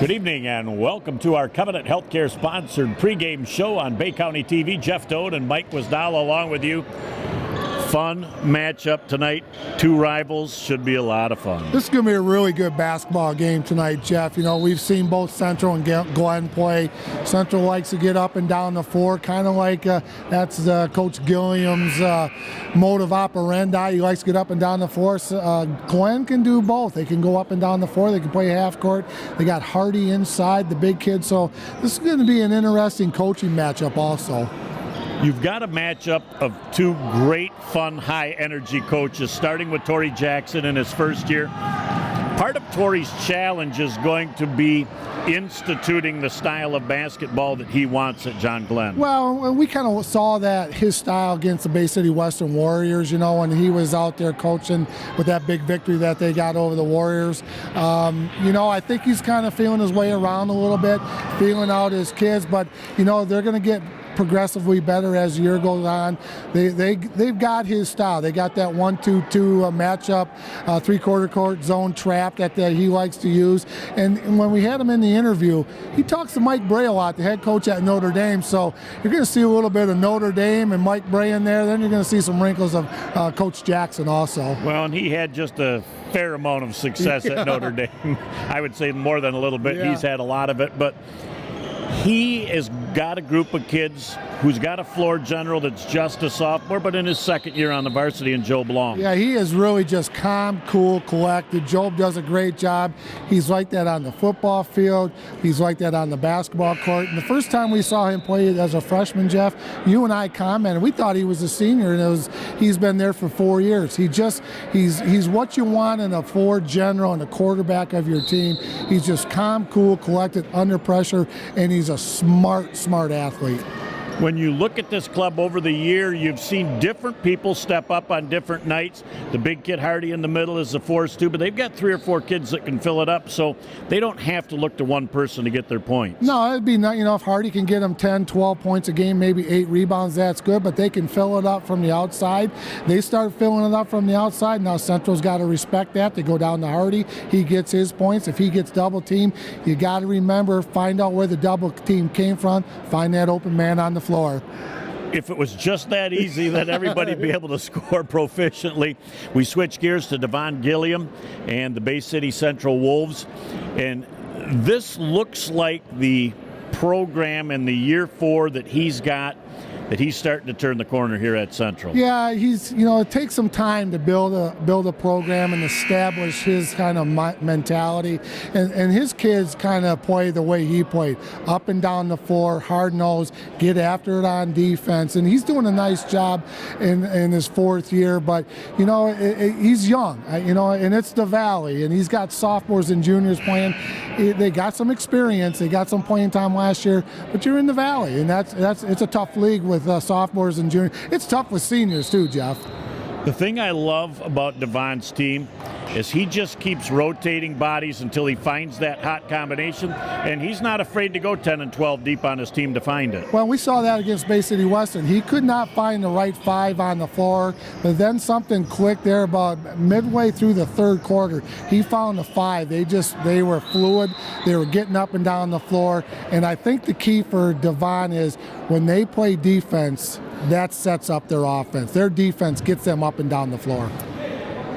Good evening and welcome to our Covenant Healthcare sponsored pregame show on Bay County TV. Jeff Doan and Mike Wisdala along with you. Fun matchup tonight. Two rivals. Should be a lot of fun. This is going to be a really good basketball game tonight, Jeff. You know, we've seen both Central and Glenn play. Central likes to get up and down the floor, kind of like that's Coach Gilliam's mode of operandi. He likes to get up and down the floor. Glenn can do both. They can go up and down the floor. They can play half court. They got Hardy inside, the big kid. So this is going to be an interesting coaching matchup also. You've got a matchup of two great, fun, high-energy coaches, starting with Torrey Jackson in his first year. Part of Torrey's challenge is going to be instituting the style of basketball that he wants at John Glenn. Well, we kind of saw that his style against the Bay City Western Warriors, you know, when he was out there coaching with that big victory that they got over the Warriors. You know, I think he's kind of feeling his way around a little bit, feeling out his kids, but, you know, they're going to get progressively better as the year goes on. They've got his style. They got that 1-2-2 matchup, three-quarter court zone trap that he likes to use. And when we had him in the interview, he talks to Mike Bray a lot, the head coach at Notre Dame. So you're going to see a little bit of Notre Dame and Mike Bray in there. Then you're going to see some wrinkles of Coach Jackson also. Well, and he had just a fair amount of success at Notre Dame. I would say more than a little bit. Yeah. He's had a lot of it, but he has got a group of kids who's got a floor general that's just a sophomore, but in his second year on the varsity, in Joe Blom. Yeah, he is really just calm, cool, collected. Job does a great job. He's like that on the football field. He's like that on the basketball court. And the first time we saw him play as a freshman, Jeff, you and I commented, we thought he was a senior, and he's been there for 4 years. He's what you want in a floor general and a quarterback of your team. He's just calm, cool, collected, under pressure, and he's a smart athlete. When you look at this club over the year, you've seen different people step up on different nights. The big kid Hardy in the middle is a force too, but they've got 3 or 4 kids that can fill it up, so they don't have to look to one person to get their points. No, it'd be not, you know, if Hardy can get them 10, 12 points a game, maybe 8 rebounds, that's good, but they can fill it up from the outside. They start filling it up from the outside. Now Central's got to respect that. They go down to Hardy. He gets his points. If he gets double teamed, you got to remember, find out where the double team came from, find that open man on the floor. If it was just that easy, then everybody'd be able to score proficiently. We switch gears to Devon Gilliam and the Bay City Central Wolves. And this looks like the program in the year 4 that he's got, that he's starting to turn the corner here at Central. Yeah, it takes some time to build a program and establish his kind of mentality. And his kids kind of play the way he played, up and down the floor, hard-nosed, get after it on defense. And he's doing a nice job in his 4th year. But, you know, he's young, you know, and it's the Valley. And he's got sophomores and juniors playing. They got some experience. They got some playing time last year. But you're in the Valley, and it's a tough league with sophomores and juniors. It's tough with seniors too, Jeff. The thing I love about Devon's team is he just keeps rotating bodies until he finds that hot combination, and he's not afraid to go 10 and 12 deep on his team to find it. Well, we saw that against Bay City Western. He could not find the right 5 on the floor, but then something clicked there about midway through the 3rd quarter. He found the 5. They were fluid. They were getting up and down the floor, and I think the key for Devon is when they play defense, that sets up their offense. Their defense gets them up and down the floor.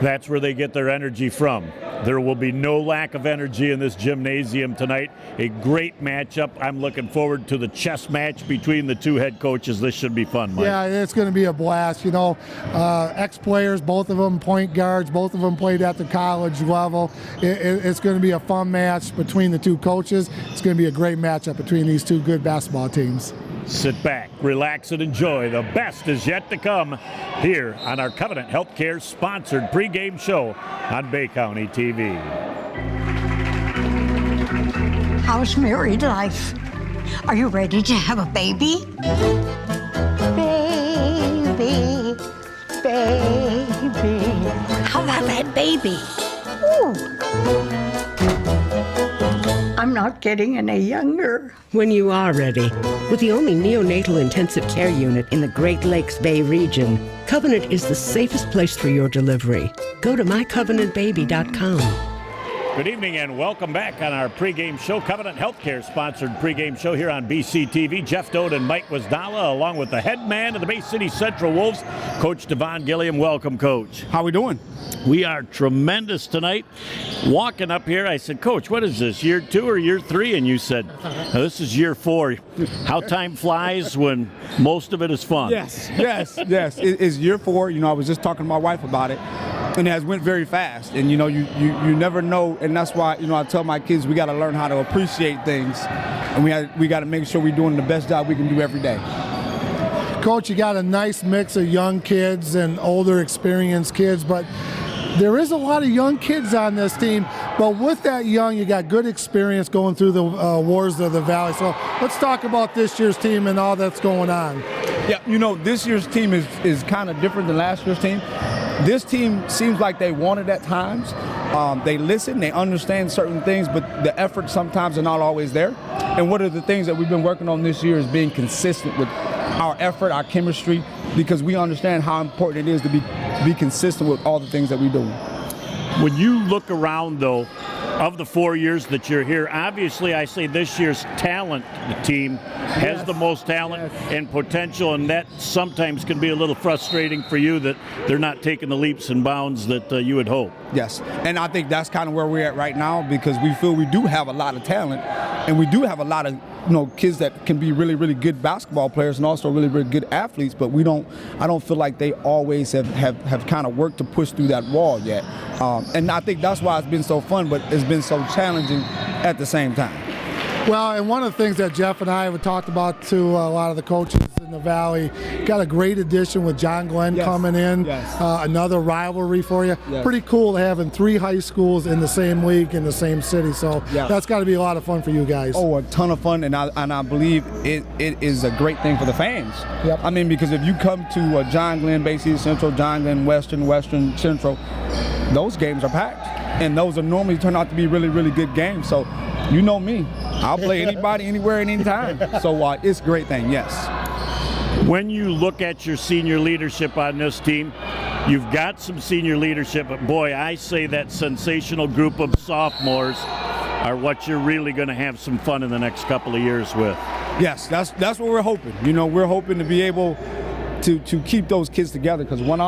That's where they get their energy from. There will be no lack of energy in this gymnasium tonight. A great matchup. I'm looking forward to the chess match between the 2 head coaches. This should be fun, Mike. Yeah, it's going to be a blast. You know, ex-players, both of them point guards, both of them played at the college level. It's going to be a fun match between the 2 coaches. It's going to be a great matchup between these 2 good basketball teams. Sit back, relax, and enjoy. The best is yet to come here on our Covenant Healthcare sponsored pregame show on Bay County TV. How's married life? Are you ready to have a baby? Baby, baby. How about that baby? Ooh. I'm not getting any younger. When you are ready, with the only neonatal intensive care unit in the Great Lakes Bay region, Covenant is the safest place for your delivery. Go to mycovenantbaby.com. Good evening and welcome back on our pregame show. Covenant Healthcare sponsored pregame show here on BCTV. Jeff Dodd and Mike Wasdala, along with the head man of the Bay City Central Wolves, Coach Devon Gilliam. Welcome, Coach. How we doing? We are tremendous tonight. Walking up here, I said, Coach, what is this, year 2 or year 3? And you said, no, this is year 4. How time flies when most of it is fun. Yes. It's year 4. I was just talking to my wife about it, and it has went very fast. And you never know, and that's why I tell my kids we got to learn how to appreciate things, and we got to make sure we're doing the best job we can do every day. Coach, you got a nice mix of young kids and older, experienced kids, but there is a lot of young kids on this team. But with that young, you got good experience going through the wars of the Valley. So let's talk about this year's team and all that's going on. Yeah, this year's team is kind of different than last year's team. This team seems like they want it at times. They listen, they understand certain things, but the effort sometimes are not always there. And one of the things that we've been working on this year is being consistent with our effort, our chemistry, because we understand how important it is to be consistent with all the things that we do. When you look around, though, of the 4 years that you're here, obviously I say this year's talent team has the most talent and potential, and that sometimes can be a little frustrating for you that they're not taking the leaps and bounds that you would hope. Yes, and I think that's kind of where we're at right now, because we feel we do have a lot of talent, and we do have a lot of kids that can be really, really good basketball players and also really, really good athletes, but I don't feel like they always have kind of worked to push through that wall yet. And I think that's why it's been so fun, but it's been so challenging at the same time. Well, and one of the things that Jeff and I have talked about to a lot of the coaches in the Valley, got a great addition with John Glenn coming in, another rivalry for you. Yes. Pretty cool to having 3 high schools in the same league in the same city, so that's got to be a lot of fun for you guys. Oh, a ton of fun, and I believe it is a great thing for the fans. Yep. I mean, because if you come to John Glenn, Bay City Central, John Glenn, Western Central, those games are packed, and those are normally turn out to be really, really good games. So, you know me, I'll play anybody, anywhere, and anytime. So it's a great thing, yes. When you look at your senior leadership on this team, you've got some senior leadership, but boy, I say that sensational group of sophomores are what you're really going to have some fun in the next couple of years with. Yes, that's what we're hoping. We're hoping to be able to keep those kids together, because what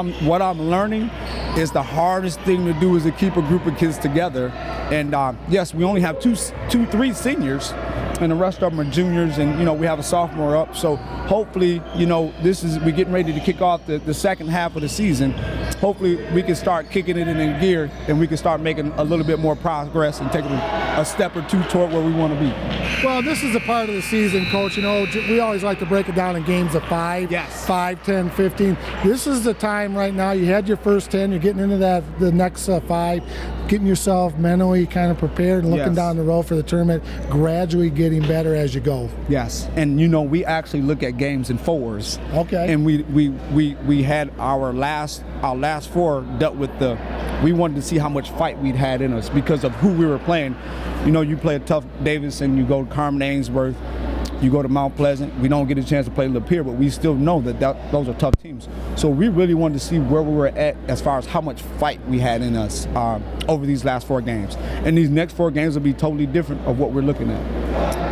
I'm learning is the hardest thing to do is to keep a group of kids together. And yes, we only have 3 seniors, and the rest of them are juniors, and we have a sophomore up. So hopefully, we're getting ready to kick off the second half of the season. Hopefully we can start kicking it in gear, and we can start making a little bit more progress and taking a step or 2 toward where we want to be. Well, this is a part of the season, Coach. We always like to break it down in games of 5, 5, 10, 15. This is the time right now. You had your first 10. You're getting into the next 5, getting yourself mentally kind of prepared and looking down the road for the tournament, gradually getting better as you go. Yes, and we actually look at games in 4s. Okay. And we had our last 4 dealt with we wanted to see how much fight we'd had in us because of who we were playing. You play a tough Davidson, you go to Carmen Ainsworth, you go to Mount Pleasant. We don't get a chance to play Lapeer, but we still know that those are tough teams. So we really wanted to see where we were at as far as how much fight we had in us over these last 4 games. And these next 4 games will be totally different of what we're looking at.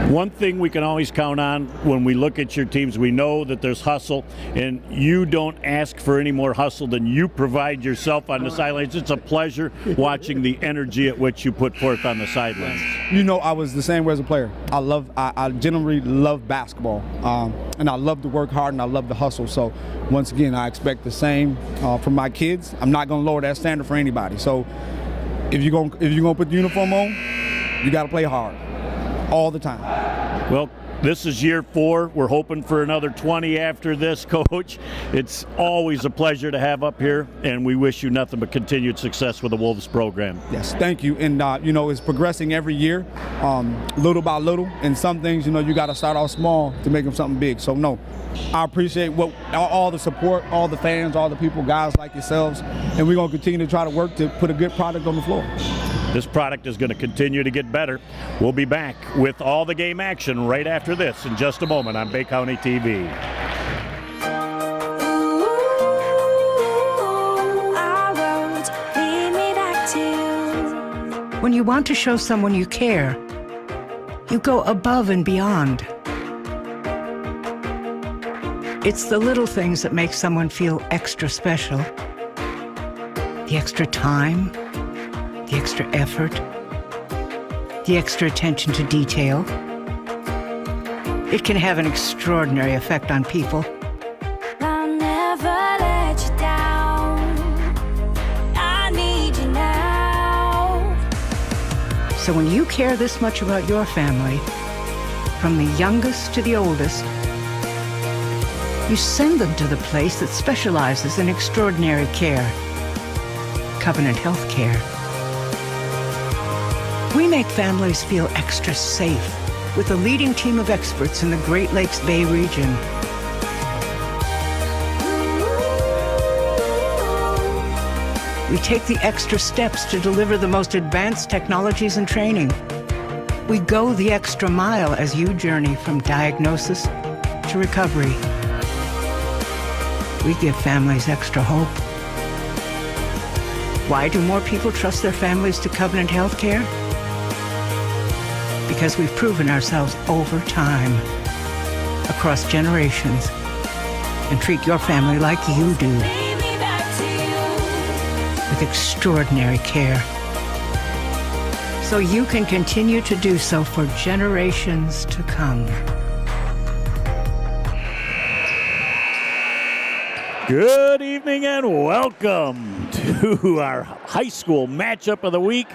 One thing we can always count on when we look at your teams, we know that there's hustle, and you don't ask for any more hustle than you provide yourself on the sidelines. It's a pleasure watching the energy at which you put forth on the sidelines. I was the same way as a player. I generally love basketball, and I love to work hard, and I love to hustle. So once again, I expect the same from my kids. I'm not going to lower that standard for anybody. So if you're gonna put the uniform on, you got to play hard. All the time. Well, this is year 4. We're hoping for another 20 after this, Coach. It's always a pleasure to have up here, and we wish you nothing but continued success with the Wolves program. Yes, thank you. And, it's progressing every year, little by little. And some things, you got to start off small to make them something big. So, no, I appreciate all the support, all the fans, all the people, guys like yourselves. And we're going to continue to try to work to put a good product on the floor. This product is going to continue to get better. We'll be back with all the game action right after this in just a moment on Bay County TV. Our roads lead me back to When you want to show someone you care, you go above and beyond. It's the little things that make someone feel extra special. The extra time, the extra effort, the extra attention to detail. It can have an extraordinary effect on people. I'll never let you down. I need you now. So when you care this much about your family, from the youngest to the oldest, you send them to the place that specializes in extraordinary care, Covenant Health Care. We make families feel extra safe with a leading team of experts in the Great Lakes Bay region. We take the extra steps to deliver the most advanced technologies and training. We go the extra mile as you journey from diagnosis to recovery. We give families extra hope. Why do more people trust their families to Covenant Health Care? Because we've proven ourselves over time, across generations, and treat your family like you do, Baby, back to you. with extraordinary care. So you can continue to do so for generations to come. Good evening and welcome to our high school matchup of the week.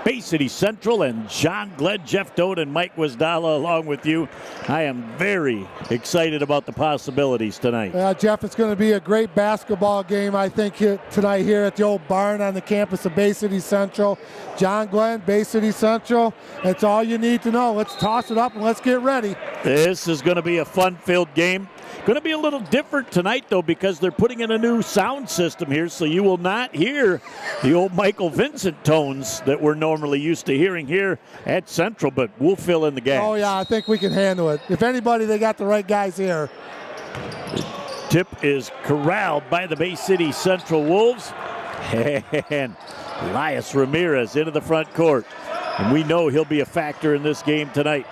Bay City Central and John Glenn, Jeff Doan and Mike Wisdala along with you. I am very excited about the possibilities tonight. Jeff, it's going to be a great basketball game, I think, tonight here at the old barn on the campus of Bay City Central. John Glenn, Bay City Central, that's all you need to know. Let's toss it up and let's get ready. This is going to be a fun-filled game. Going to be a little different tonight, though, because they're putting in a new sound system here, so you will not hear the old Michael Vincent tones that we're normally used to hearing here at Central, but we'll fill in the gaps. Oh, yeah, I think we can handle it. If anybody, they got the right guys here. Tip is corralled by the Bay City Central Wolves. And Elias Ramirez into the front court. And we know he'll be a factor in this game tonight.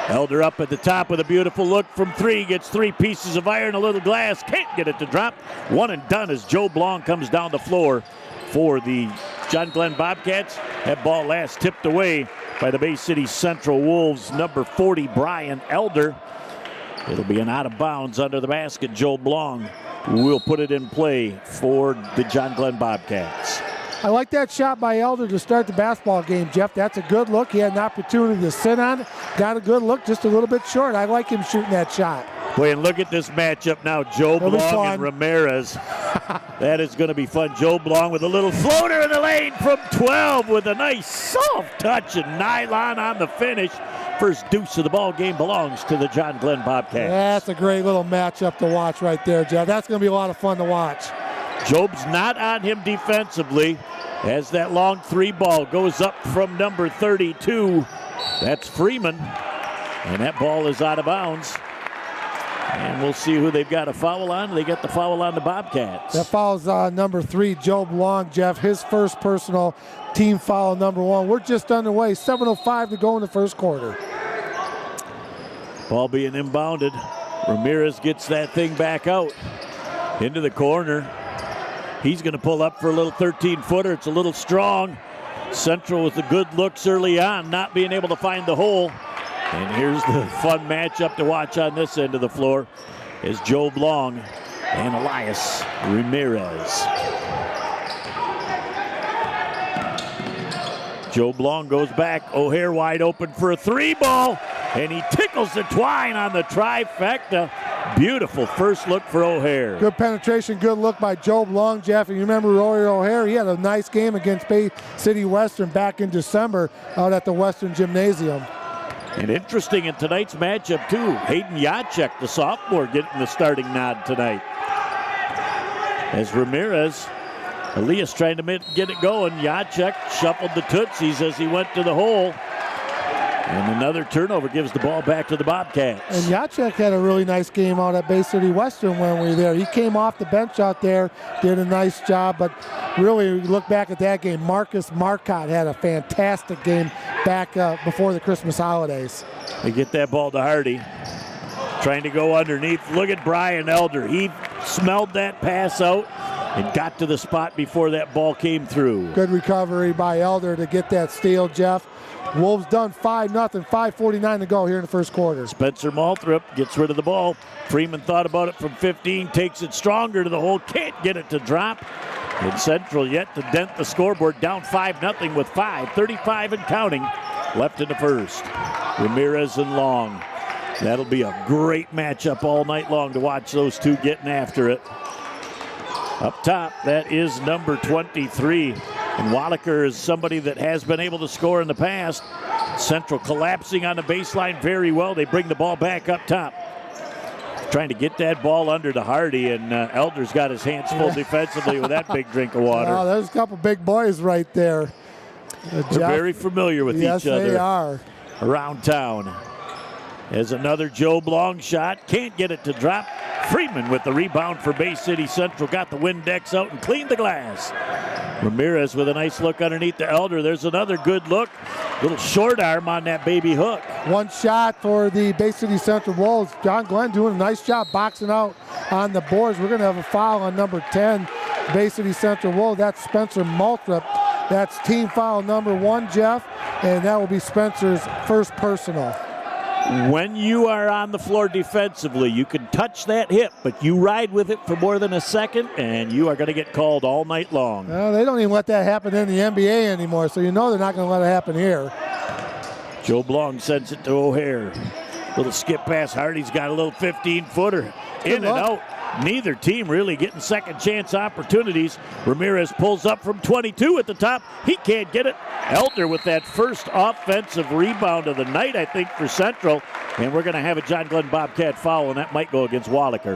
Elder up at the top with a beautiful look from three. Gets 3 pieces of iron, a little glass. Can't get it to drop. One and done as Joe Blanc comes down the floor for the John Glenn Bobcats. That ball last tipped away by the Bay City Central Wolves. Number 40, Brian Elder. It'll be an out of bounds under the basket. Joe Blanc will put it in play for the John Glenn Bobcats. I like that shot by Elder to start the basketball game, Jeff. That's a good look. He had an opportunity to sit on it. Got a good look, just a little bit short. I like him shooting that shot. Boy, and look at this matchup now. Joe It'll be Blanc fun. and Ramirez. That is going to be fun. Joe Blanc with a little floater in the lane from 12 with a nice soft touch and nylon on the finish. First deuce of the ball game belongs to the John Glenn Bobcats. That's a great little matchup to watch right there, Jeff. That's going to be a lot of fun to watch. Job's not on him defensively as that long 3 ball goes up from number 32. That's Freeman. And that ball is out of bounds. And we'll see who they've got a foul on. They get the foul on the Bobcats. That foul's number 3, Joe Blanc, Jeff. His first personal team foul, number 1. We're just underway. 7:05 to go in the first quarter. Ball being inbounded. Ramirez gets that thing back out into the corner. He's going to pull up for a little 13-footer. It's a little strong. Central with the good looks early on, not being able to find the hole. And here's the fun matchup to watch on this end of the floor is Joe Blanc and Elias Ramirez. Joe Blanc goes back. O'Hare wide open for a 3-ball. And he tickles the twine on the trifecta. Beautiful first look for O'Hare. Good penetration, good look by Joe Blanc, Jeff. And you remember Rory O'Hare? He had a nice game against Bay City Western back in December out at the Western Gymnasium. And interesting in tonight's matchup, too. Hayden Jacek, the sophomore, getting the starting nod tonight. As Ramirez, Elias trying to get it going. Jacek shuffled the tootsies as he went to the hole. And another turnover gives the ball back to the Bobcats. And Jacek had a really nice game out at Bay City Western when we were there. He came off the bench out there, did a nice job, but really, look back at that game, Marcus Marcotte had a fantastic game back before the Christmas holidays. They get that ball to Hardy. Trying to go underneath. Look at Brian Elder. He smelled that pass out and got to the spot before that ball came through. Good recovery by Elder to get that steal, Jeff. Wolves done 5-0, 5:49 to go here in the first quarter. Spencer Malthrop gets rid of the ball. Freeman thought about it from 15, takes it stronger to the hole, can't get it to drop. And Central yet to dent the scoreboard, down 5-0 with 5:35 and counting left in the first. Ramirez and Long. That'll be a great matchup all night long to watch those two getting after it. Up top, that is number 23. And Wallaker is somebody that has been able to score in the past. Central collapsing on the baseline very well. They bring the ball back up top. Trying to get that ball under to Hardy, and Elder's got his hands full defensively with that big drink of water. Oh, there's a couple big boys right there. They're very familiar with each other. Yes, they are. Around town. As another Job long shot. Can't get it to drop. Freeman with the rebound for Bay City Central. Got the Windex out and cleaned the glass. Ramirez with a nice look underneath the Elder. There's another good look. Little short arm on that baby hook. One shot for the Bay City Central Wolves. John Glenn doing a nice job boxing out on the boards. We're going to have a foul on number 10, Bay City Central Wolves. That's Spencer Malthrop. That's team foul number 1, Jeff, and that will be Spencer's first personal. When you are on the floor defensively, you can touch that hip, but you ride with it for more than a second, and you are going to get called all night long. Well, they don't even let that happen in the NBA anymore, so you know they're not going to let it happen here. Joe Blong sends it to O'Hare. Little skip pass. Hardy's got a little 15-footer. In and out. Neither team really getting second chance opportunities. Ramirez pulls up from 22 at the top. He can't get it. Elder with that first offensive rebound of the night, I think, for Central. And we're going to have a John Glenn Bobcat foul, and that might go against Wallaker.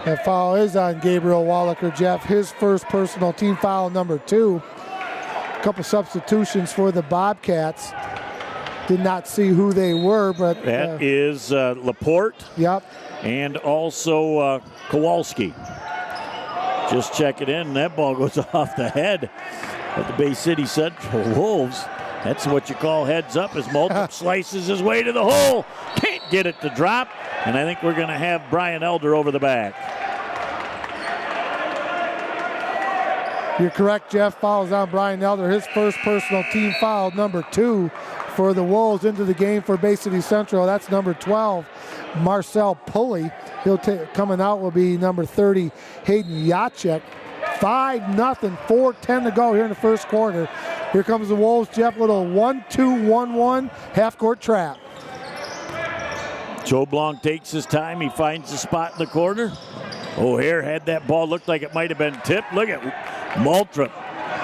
That foul is on Gabriel Wallaker, Jeff. His first personal, team foul number 2. A couple substitutions for the Bobcats. Did not see who they were, but that is Laporte. Yep. And also Kowalski. Just checking in. That ball goes off the head of the Bay City Central Wolves. That's what you call heads up as Malthrop slices his way to the hole. Can't get it to drop. And I think we're going to have Brian Elder over the back. You're correct, Jeff. Fouls on Brian Elder. His first personal, team foul number 2 for the Wolves into the game for Bay City Central. That's number 12, Marcel Pulley. He'll coming out will be number 30, Hayden Jacek. 5-0, 4:10 to go here in the first quarter. Here comes the Wolves, Jeff, little 1-2-1-1 half-court trap. Joe Blanc takes his time. He finds the spot in the corner. O'Hare had that ball. Looked like it might have been tipped. Look at Malthrop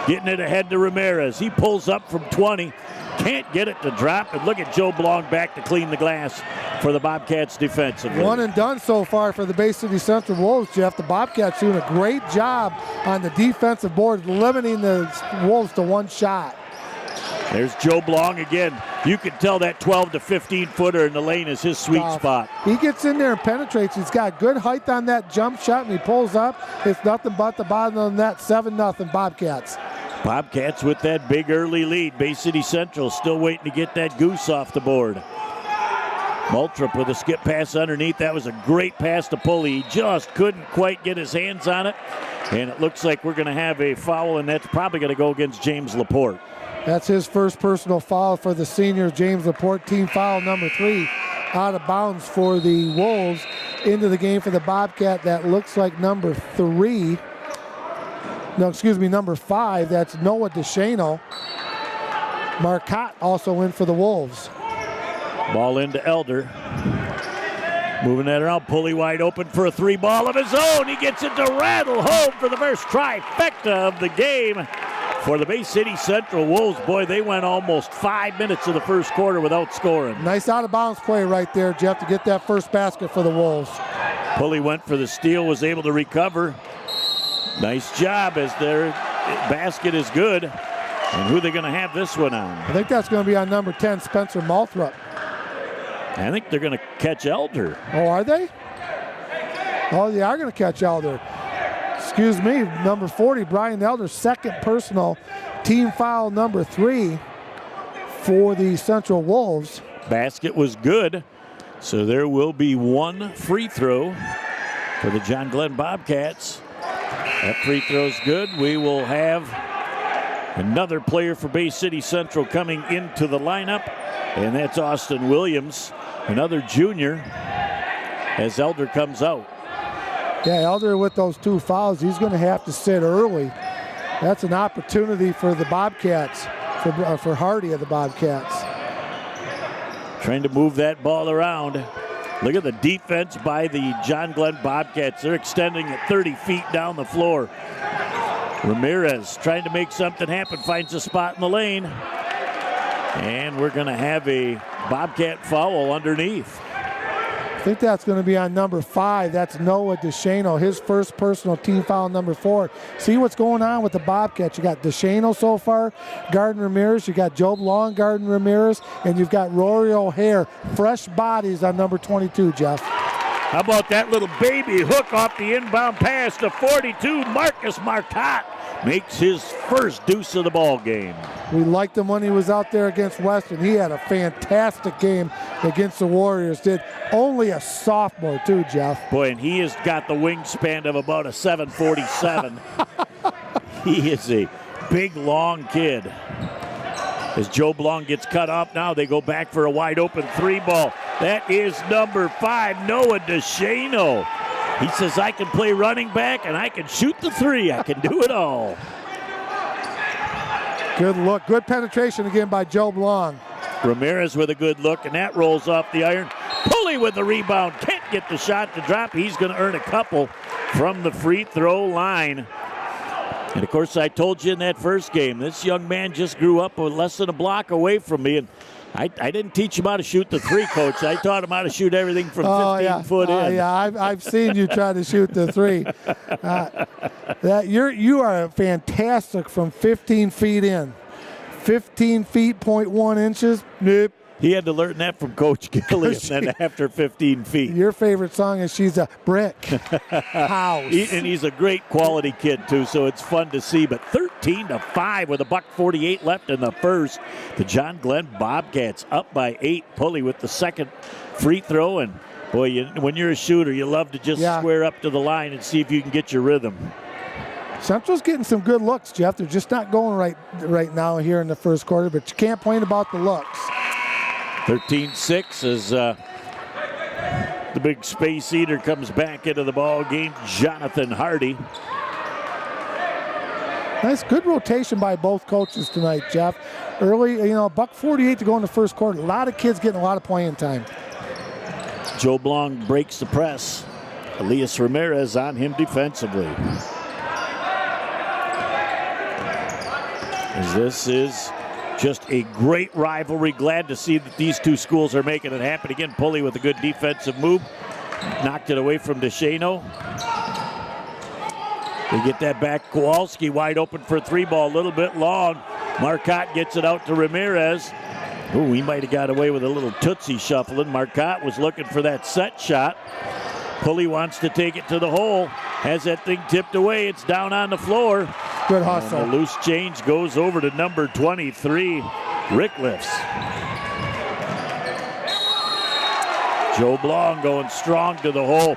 getting it ahead to Ramirez. He pulls up from 20. Can't get it to drop. And look at Joe Blanc back to clean the glass for the Bobcats defensively. One and done so far for the Bay City Central Wolves, Jeff. The Bobcats doing a great job on the defensive board, limiting the Wolves to one shot. There's Joe Blanc again. You can tell that 12 to 15 footer in the lane is his sweet spot. He gets in there and penetrates. He's got good height on that jump shot, and he pulls up. It's nothing but the bottom of that 7-0 Bobcats. Bobcats with that big early lead. Bay City Central still waiting to get that goose off the board. Malthrop with a skip pass underneath. That was a great pass to Pulley. He just couldn't quite get his hands on it. And it looks like we're going to have a foul, and that's probably going to go against James Laporte. That's his first personal foul for the senior, James Laporte. Team foul number 3 out of bounds for the Wolves. Into the game for the Bobcat. That looks like number 3. No, excuse me, number 5. That's Noah DeShano. Marcotte also in for the Wolves. Ball into Elder. Moving that around. Pulley wide open for a 3 ball of his own. He gets it to rattle home for the first trifecta of the game for the Bay City Central Wolves. Boy, they went almost 5 minutes of the first quarter without scoring. Nice out of bounds play right there, Jeff, to get that first basket for the Wolves. Pulley went for the steal, was able to recover. Nice job as their basket is good. And who are they going to have this one on? I think that's going to be on number 10, Spencer Malthrop. I think they're going to catch Elder. Oh, are they? Oh, they are going to catch Elder. Excuse me, number 40, Brian Elder, second personal, team foul number 3 for the Central Wolves. Basket was good, so there will be one free throw for the John Glenn Bobcats. That free throw's good. We will have another player for Bay City Central coming into the lineup, and that's Austin Williams, another junior, as Elder comes out. Yeah, Elder with those 2 fouls, he's going to have to sit early. That's an opportunity for the Bobcats, for Hardy of the Bobcats. Trying to move that ball around. Look at the defense by the John Glenn Bobcats. They're extending it 30 feet down the floor. Ramirez trying to make something happen, finds a spot in the lane. And we're going to have a Bobcat foul underneath. I think that's going to be on number 5. That's Noah DeShano, his first personal, team foul number 4. See what's going on with the Bobcats. You got DeShano so far, Garden Ramirez. You got Job Long, Garden Ramirez, and you've got Rory O'Hare. Fresh bodies on number 22, Jeff. How about that little baby hook off the inbound pass to 42? Marcus Marcotte makes his first deuce of the ball game. We liked him when he was out there against Western. He had a fantastic game against the Warriors. Did only a sophomore too, Jeff. Boy, and he has got the wingspan of about a 7'47". He is a big, long kid. As Joe Blong gets cut off now, they go back for a wide open 3 ball. That is number 5, Noah DeShano. He says, I can play running back and I can shoot the 3. I can do it all. Good look. Good penetration again by Joe Blong. Ramirez with a good look, and that rolls off the iron. Pulley with the rebound. Can't get the shot to drop. He's going to earn a couple from the free throw line. And, of course, I told you in that first game, this young man just grew up less than a block away from me. And I didn't teach him how to shoot the 3, Coach. I taught him how to shoot everything from 15 foot in. Yeah, I've seen you try to shoot the 3. You are fantastic from 15 feet in. 15 feet, 0.1 inches. Nope. He had to learn that from Coach Gilliam then after 15 feet. Your favorite song is She's a Brick House. And he's a great quality kid, too, so it's fun to see. But 13-5 with $1:48 left in the first. The John Glenn Bobcats up by 8. Pulley with the second free throw. And, boy, when you're a shooter, you love to just square up to the line and see if you can get your rhythm. Central's getting some good looks, Jeff. They're just not going right now here in the first quarter, but you can't complain about the looks. 13-6 as the big space eater comes back into the ball game. Jonathan Hardy. Nice, good rotation by both coaches tonight, Jeff. Early, $1:48 to go in the first quarter. A lot of kids getting a lot of playing time. Joe Blong breaks the press. Elias Ramirez on him defensively. As this is just a great rivalry. Glad to see that these two schools are making it happen. Again, Pulley with a good defensive move. Knocked it away from DeShano. They get that back. Kowalski wide open for a 3 ball. A little bit long. Marcotte gets it out to Ramirez. Ooh, he might have got away with a little tootsie shuffling. Marcotte was looking for that set shot. Pulley wants to take it to the hole. Has that thing tipped away. It's down on the floor. Good hustle. And the loose change goes over to number 23, Ricklifs. Joe Blong going strong to the hole.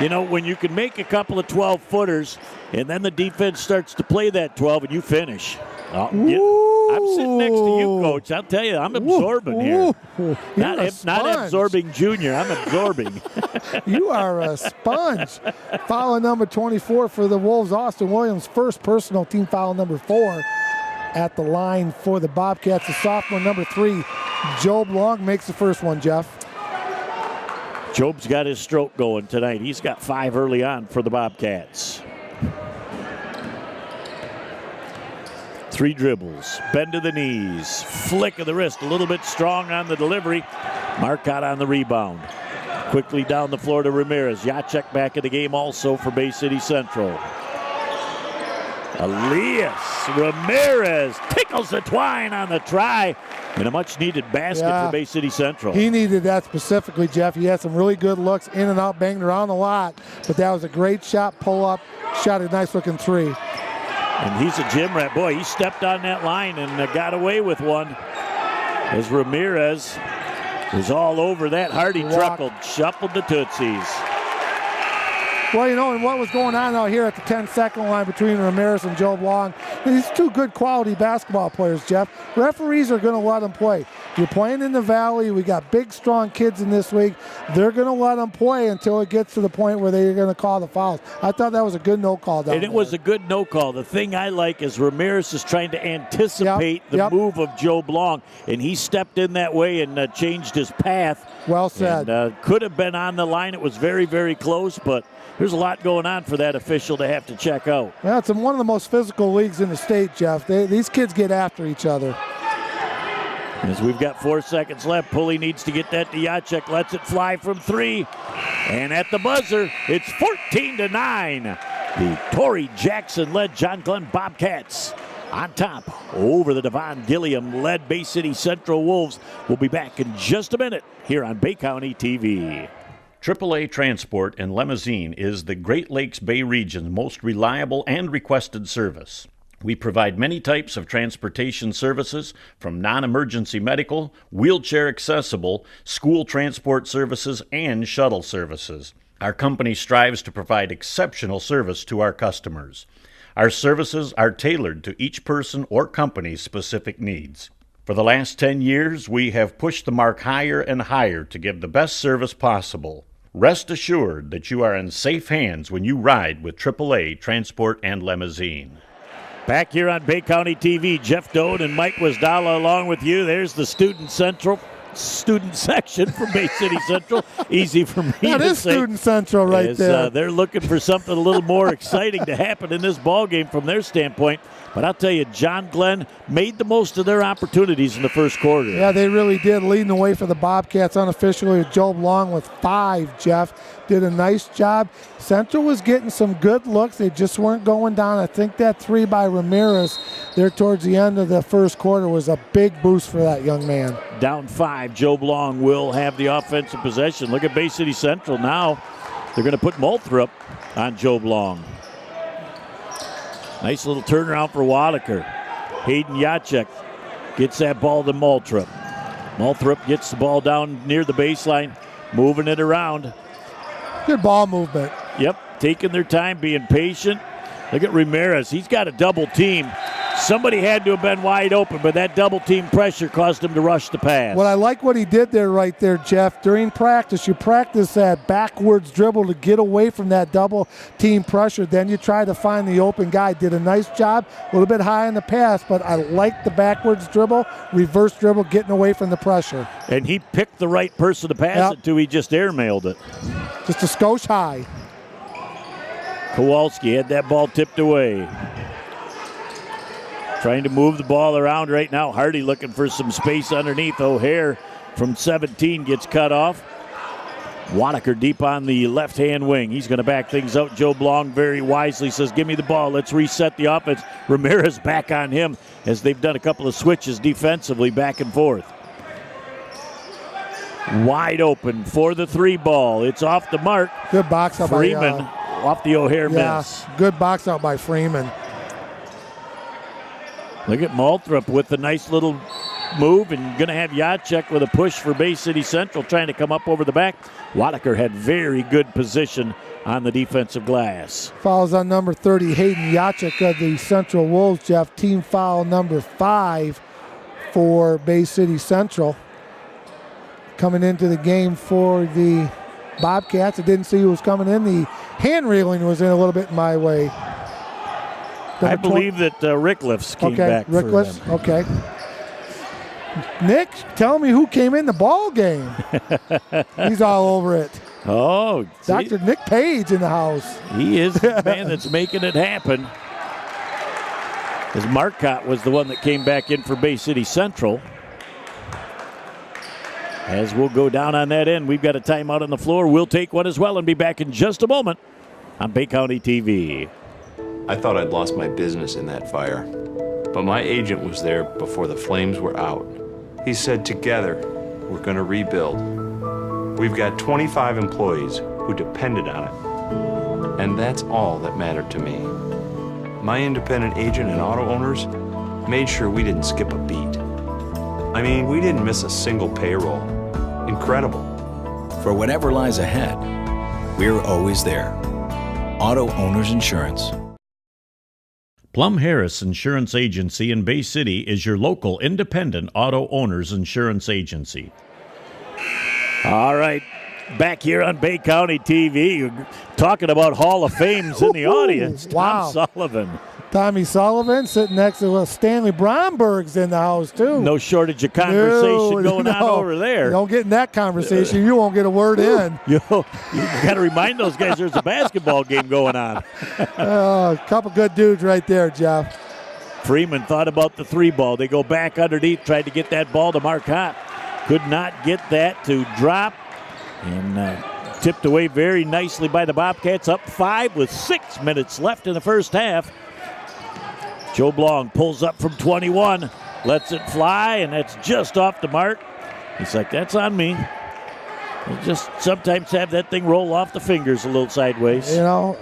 You know, when you can make a couple of 12-footers and then the defense starts to play that 12 and you finish. I'm sitting next to you, Coach. I'll tell you, I'm absorbing here. Not absorbing Junior. I'm absorbing. You are a sponge. Foul number 24 for the Wolves. Austin Williams, first personal, team foul number 4 at the line for the Bobcats. The sophomore number 3, Job Long, makes the first one, Jeff. Job's got his stroke going tonight. He's got 5 early on for the Bobcats. 3 dribbles, bend to the knees, flick of the wrist, a little bit strong on the delivery. Marcotte on the rebound. Quickly down the floor to Ramirez. Jacek back in the game also for Bay City Central. Elias Ramirez tickles the twine on the try, and a much-needed basket for Bay City Central. He needed that specifically, Jeff. He had some really good looks in and out, banged around a lot, but that was a great shot, pull up, shot a nice-looking three. And he's a gym rat. Boy, he stepped on that line and got away with one. As Ramirez was all over that. Hardy truckled, shuffled the Tootsies. Well, you know, and what was going on out here at the 10-second line between Ramirez and Joe Long, these two good quality basketball players, Jeff. Referees are going to let them play. You're playing in the Valley. We got big, strong kids in this league. They're going to let them play until it gets to the point where they're going to call the fouls. I thought that was a good no call down And it was a good no call. The thing I like is Ramirez is trying to anticipate the move of Joe Blanc, and he stepped in that way and changed his path. Well said. And, could have been on the line. It was very, very close, but there's a lot going on for that official to have to check out. Yeah, it's one of the most physical leagues in the state, Jeff. These kids get after each other. As we've got 4 seconds left, Pulley needs to get that to Jacek. Lets it fly from three. And at the buzzer, it's 14-9. The Torrey Jackson-led John Glenn Bobcats on top over the Devon Gilliam-led Bay City Central Wolves. We'll be back in just a minute here on Bay County TV. AAA Transport and Limousine is the Great Lakes Bay region's most reliable and requested service. We provide many types of transportation services, from non-emergency medical, wheelchair accessible, school transport services, and shuttle services. Our company strives to provide exceptional service to our customers. Our services are tailored to each person or company's specific needs. For the last 10 years, we have pushed the mark higher and higher to give the best service possible. Rest assured that you are in safe hands when you ride with AAA Transport and Limousine. Back here on Bay County TV, Jeff Doan and Mike Wisdala along with you. There's the student section from Bay City Central. Easy for me that to is say. Student Central right there. They're looking for something a little more exciting to happen in this ball game from their standpoint. But I'll tell you, John Glenn made the most of their opportunities in the first quarter. Yeah, they really did, leading the way for the Bobcats unofficially with Joe Long with 5, Jeff. Did a nice job. Central was getting some good looks. They just weren't going down. I think that 3 by Ramirez there towards the end of the first quarter was a big boost for that young man. Down 5, Joe Blanc will have the offensive possession. Look at Bay City Central now. They're going to put Moulthrop on Joe Blanc. Nice little turnaround for Wadaker. Hayden Jacek gets that ball to Moulthrop. Moulthrop gets the ball down near the baseline, moving it around. Good ball movement. Yep, taking their time, being patient. Look at Ramirez. He's got a double team. Somebody had to have been wide open, but that double team pressure caused him to rush the pass. Well, I like what he did there right there, Jeff. During practice, you practice that backwards dribble to get away from that double team pressure. Then you try to find the open guy. Did a nice job, a little bit high in the pass, but I like the backwards dribble, reverse dribble, getting away from the pressure. And he picked the right person to pass it to. He just airmailed it. Just a skosh high. Kowalski had that ball tipped away. Trying to move the ball around right now. Hardy looking for some space underneath. O'Hare from 17 gets cut off. Wadaker deep on the left-hand wing. He's going to back things out. Joe Blanc very wisely says, give me the ball. Let's reset the offense. Ramirez back on him as they've done a couple of switches defensively back and forth. Wide open for the 3 ball. It's off the mark. Good box out Freeman by off the O'Hare miss. Good box out by Freeman. Look at Moulthrop with the nice little move, and going to have Jacek with a push for Bay City Central trying to come up over the back. Wadaker had very good position on the defensive glass. Fouls on number 30, Hayden Jacek of the Central Wolves, Jeff. Team foul number 5 for Bay City Central. Coming into the game for the Bobcats. I didn't see who was coming in. The hand railing was in a little bit in my way. I believe that Rickliffs came back for them. Okay. Nick, tell me who came in the ball game. He's all over it. Oh, Dr. Nick Page in the house. He is the man that's making it happen. As Marcotte was the one that came back in for Bay City Central. As we'll go down on that end, we've got a timeout on the floor. We'll take one as well and be back in just a moment on Bay County TV. I thought I'd lost my business in that fire. But my agent was there before the flames were out. He said, together, we're going to rebuild. We've got 25 employees who depended on it. And that's all that mattered to me. My independent agent and auto owners made sure we didn't skip a beat. I mean, we didn't miss a single payroll. Incredible. For whatever lies ahead, we're always there. Auto Owners Insurance. Plum Harris Insurance Agency in Bay City is your local independent auto owners insurance agency. All right, back here on Bay County TV, talking about Hall of Fames in the audience. Wow. Tom Sullivan. Tommy Sullivan sitting next to Stanley Bromberg's in the house, too. No shortage of conversation going on over there. Don't get in that conversation. You won't get a word in. You got to remind those guys there's a basketball game going on. A couple good dudes right there, Jeff. Freeman thought about the three ball. They go back underneath, tried to get that ball to Marcotte. Could not get that to drop. And tipped away very nicely by the Bobcats. Up 5 with 6 minutes left in the first half. Joe Blong pulls up from 21, lets it fly, and that's just off the mark. He's like, that's on me. You just sometimes have that thing roll off the fingers a little sideways. You know,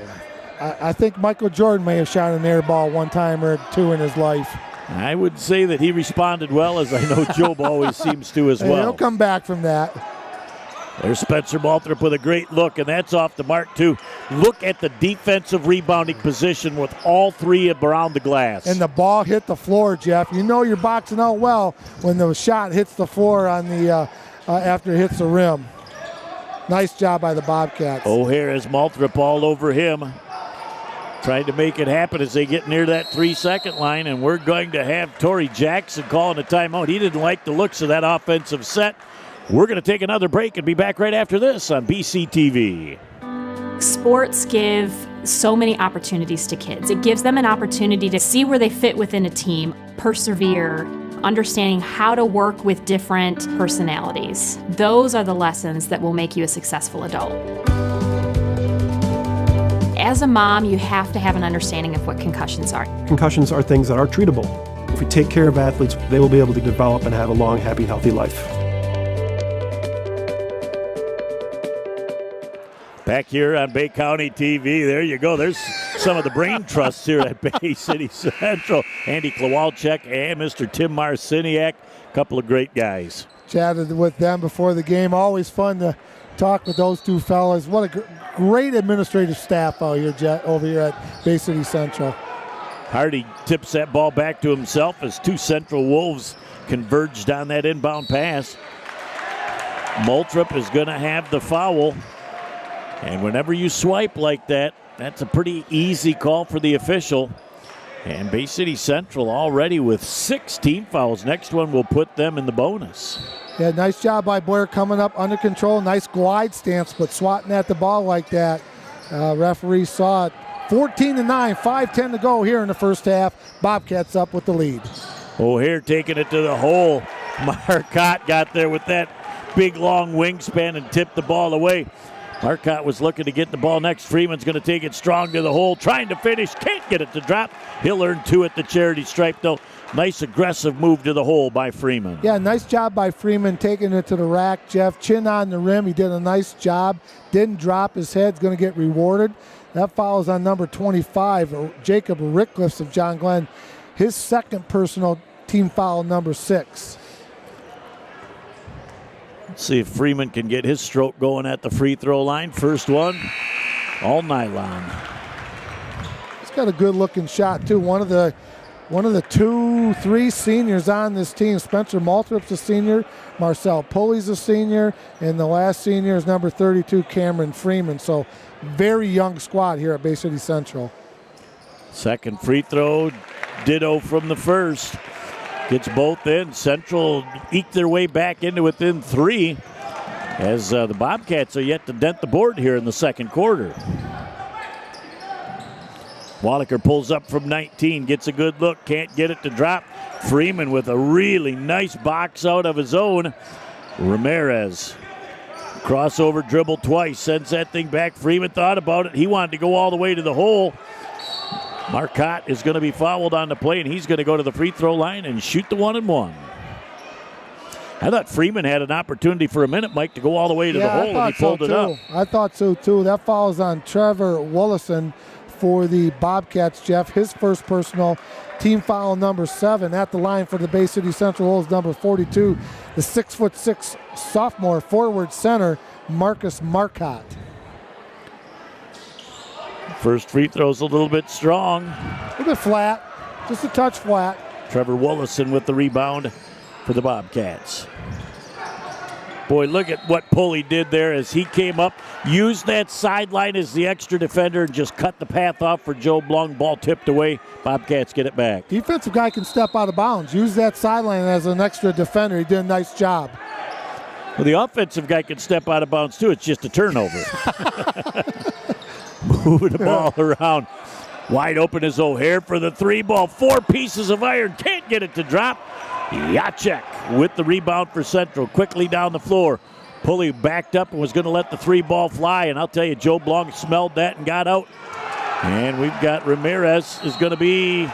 I think Michael Jordan may have shot an air ball one time or two in his life. I would say that he responded well, as I know Job always seems to as well. He'll come back from that. There's Spencer Malthrop with a great look, and that's off the mark, too. Look at the defensive rebounding position with all three around the glass. And the ball hit the floor, Jeff. You know you're boxing out well when the shot hits the floor on the after it hits the rim. Nice job by the Bobcats. O'Hare has Malthrop all over him, trying to make it happen as they get near that 3-second line, and we're going to have Torrey Jackson calling a timeout. He didn't like the looks of that offensive set. We're going to take another break and be back right after this on BCTV. Sports give so many opportunities to kids. It gives them an opportunity to see where they fit within a team, persevere, understanding how to work with different personalities. Those are the lessons that will make you a successful adult. As a mom, you have to have an understanding of what concussions are. Concussions are things that are treatable. If we take care of athletes, they will be able to develop and have a long, happy, healthy life. Back here on Bay County TV, there you go. There's some of the brain trusts here at Bay City Central. Andy Klawalczyk and Mr. Tim Marciniak, a couple of great guys. Chatted with them before the game. Always fun to talk with those two fellas. What a great administrative staff out here, over here at Bay City Central. Hardy tips that ball back to himself as two Central Wolves converged on that inbound pass. Malthrop is going to have the foul. And whenever you swipe like that, that's a pretty easy call for the official. And Bay City Central already with 6 team fouls. Next one will put them in the bonus. Yeah, nice job by Blair coming up under control. Nice glide stance, but swatting at the ball like that. Referee saw it. 14-9, 5:10 to go here in the first half. Bobcats up with the lead. O'Hare taking it to the hole. Marcotte got there with that big long wingspan and tipped the ball away. Marcotte was looking to get the ball next. Freeman's going to take it strong to the hole, trying to finish, can't get it to drop. He'll earn 2 at the charity stripe, though. Nice aggressive move to the hole by Freeman. Yeah, nice job by Freeman taking it to the rack, Jeff. Chin on the rim. He did a nice job. Didn't drop his head. Going to get rewarded. That foul is on number 25, Jacob Rickliffs of John Glenn. His second personal team foul, number 6. Let's see if Freeman can get his stroke going at the free throw line. First one, all nylon. He's got a good-looking shot, too. One of the 2-3 seniors on this team. Spencer Malthrop's a senior. Marcel Pulley's a senior. And the last senior is number 32, Cameron Freeman. So very young squad here at Bay City Central. Second free throw, ditto from the first. Gets both in. Central eked their way back into within 3 as the Bobcats are yet to dent the board here in the second quarter. Wallaker pulls up from 19, gets a good look, can't get it to drop. Freeman with a really nice box out of his own. Ramirez, crossover dribble twice, sends that thing back. Freeman thought about it. He wanted to go all the way to the hole. Marcotte is going to be fouled on the play, and he's going to go to the free throw line and shoot the 1-and-1. I thought Freeman had an opportunity for a minute, Mike, to go all the way to the hole, and he pulled it up. I thought so, too. That foul is on Trevor Willison for the Bobcats, Jeff. His first personal, team foul number 7 at the line for the Bay City Central Wolves, number 42, the 6'6" sophomore forward center, Marcus Marcotte. First free throw's a little bit strong. A little bit flat, just a touch flat. Trevor Willison with the rebound for the Bobcats. Boy, look at what Pulley did there as he came up, used that sideline as the extra defender, and just cut the path off for Joe Blong. Ball tipped away. Bobcats get it back. Defensive guy can step out of bounds. Use that sideline as an extra defender. He did a nice job. Well, the offensive guy can step out of bounds, too. It's just a turnover. Moving the ball around. Wide open is O'Hare for the 3 ball. 4 pieces of iron. Can't get it to drop. Jacek with the rebound for Central. Quickly down the floor. Pulley backed up and was going to let the 3 ball fly. And I'll tell you, Joe Blong smelled that and got out. And we've got Ramirez is going to be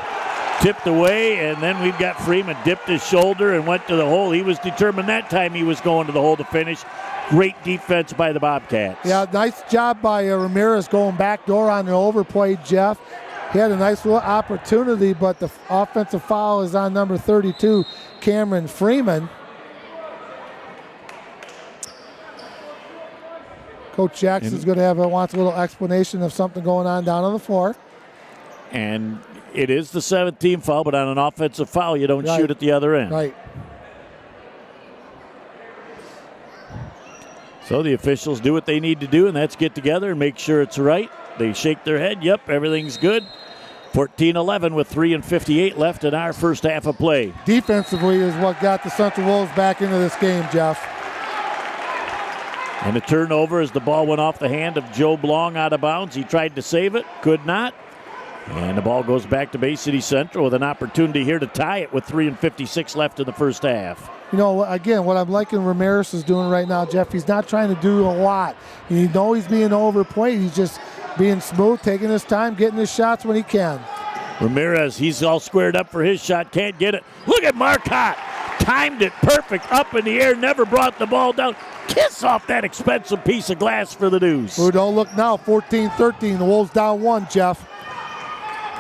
tipped away. And then we've got Freeman dipped his shoulder and went to the hole. He was determined that time he was going to the hole to finish. Great defense by the Bobcats. Yeah, nice job by Ramirez going backdoor on the overplay, Jeff. He had a nice little opportunity, but the offensive foul is on number 32, Cameron Freeman. Coach Jackson's going to wants a little explanation of something going on down on the floor. And it is the 17th foul, but on an offensive foul, you don't shoot at the other end. Right. So the officials do what they need to do, and that's get together and make sure it's right. They shake their head. Yep, everything's good. 14-11 with 3:58 left in our first half of play. Defensively is what got the Central Wolves back into this game, Jeff. And a turnover as the ball went off the hand of Joe Blong out of bounds. He tried to save it, could not. And the ball goes back to Bay City Central with an opportunity here to tie it with 3:56 left in the first half. You know, again, what I'm liking Ramirez is doing right now, Jeff, he's not trying to do a lot. You know he's being overplayed. He's just being smooth, taking his time, getting his shots when he can. Ramirez, he's all squared up for his shot, can't get it. Look at Marcotte. Timed it perfect, up in the air, never brought the ball down. Kiss off that expensive piece of glass for the Deuce. Oh, don't look now, 14-13, the Wolves down 1, Jeff.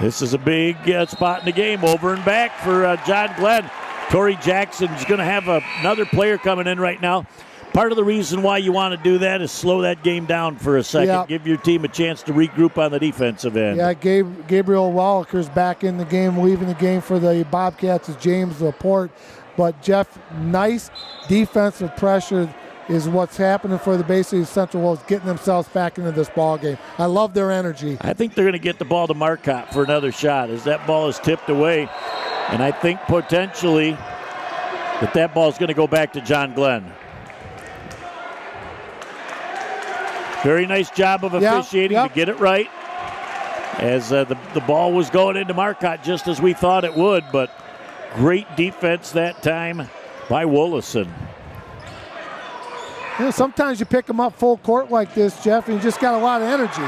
This is a big spot in the game, over and back for John Glenn. Torrey Jackson's going to have another player coming in right now. Part of the reason why you want to do that is slow that game down for a second. Yeah. Give your team a chance to regroup on the defensive end. Yeah, Gabriel Wallaker's back in the game. Leaving the game for the Bobcats is James Laporte. But, Jeff, nice defensive pressure is what's happening for the Bay City Central Wolves, getting themselves back into this ball game. I love their energy. I think they're going to get the ball to Marcotte for another shot as that ball is tipped away. And I think potentially that ball is going to go back to John Glenn. Very nice job of officiating to get it right. As the ball was going into Marcotte just as we thought it would, but great defense that time by Willison. You know, sometimes you pick them up full court like this, Jeff, and you just got a lot of energy.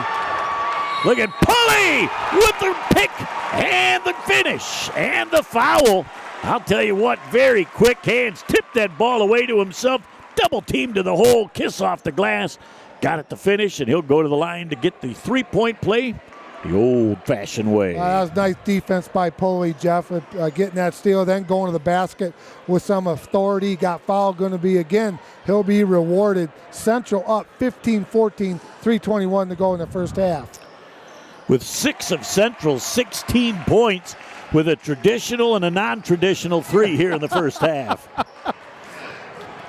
Look at Pulley with the pick and the finish and the foul. I'll tell you what, very quick hands. Tipped that ball away to himself. Double team to the hole. Kiss off the glass. Got it to finish, and he'll go to the line to get the three-point play the old-fashioned way. That was nice defense by Pulley, Jeff, getting that steal, then going to the basket with some authority. Got fouled, going to be again. He'll be rewarded. Central up 15-14, 3:21 to go in the first half. With 6 of Central's 16 points with a traditional and a non-traditional 3 here in the first half.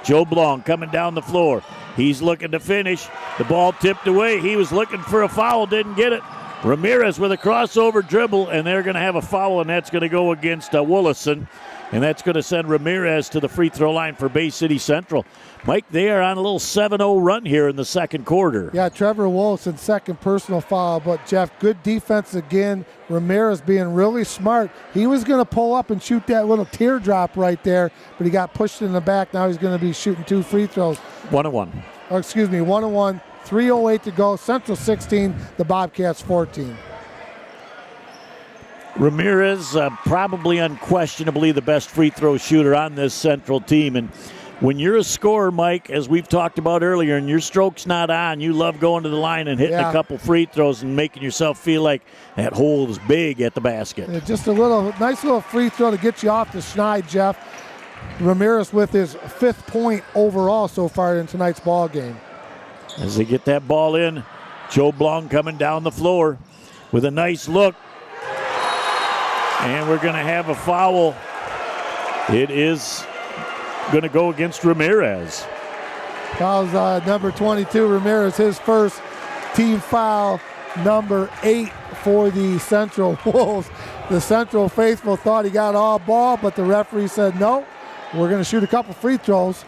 Joe Blong coming down the floor. He's looking to finish. The ball tipped away. He was looking for a foul, didn't get it. Ramirez with a crossover dribble, and they're going to have a foul, and that's going to go against Willison. And that's going to send Ramirez to the free throw line for Bay City Central. Mike, they are on a little 7-0 run here in the second quarter. Yeah, Trevor Willison's second personal foul, but Jeff, good defense again. Ramirez being really smart. He was going to pull up and shoot that little teardrop right there, but he got pushed in the back. Now he's going to be shooting 2 free throws. 1-1. Oh, excuse me, 1-1. 3:08 to go. Central 16, the Bobcats 14. Ramirez, probably unquestionably the best free throw shooter on this Central team. And when you're a scorer, Mike, as we've talked about earlier, and your stroke's not on, you love going to the line and hitting a couple free throws and making yourself feel like that hole is big at the basket. Just a nice little free throw to get you off the schneid, Jeff. Ramirez with his 5th point overall so far in tonight's ball game. As they get that ball in, Joe Blong coming down the floor with a nice look. And we're going to have a foul. It is going to go against Ramirez. Foul's number 22, Ramirez, his first team foul, number 8 for the Central Wolves. The Central faithful thought he got all ball, but the referee said, no, we're going to shoot a couple free throws.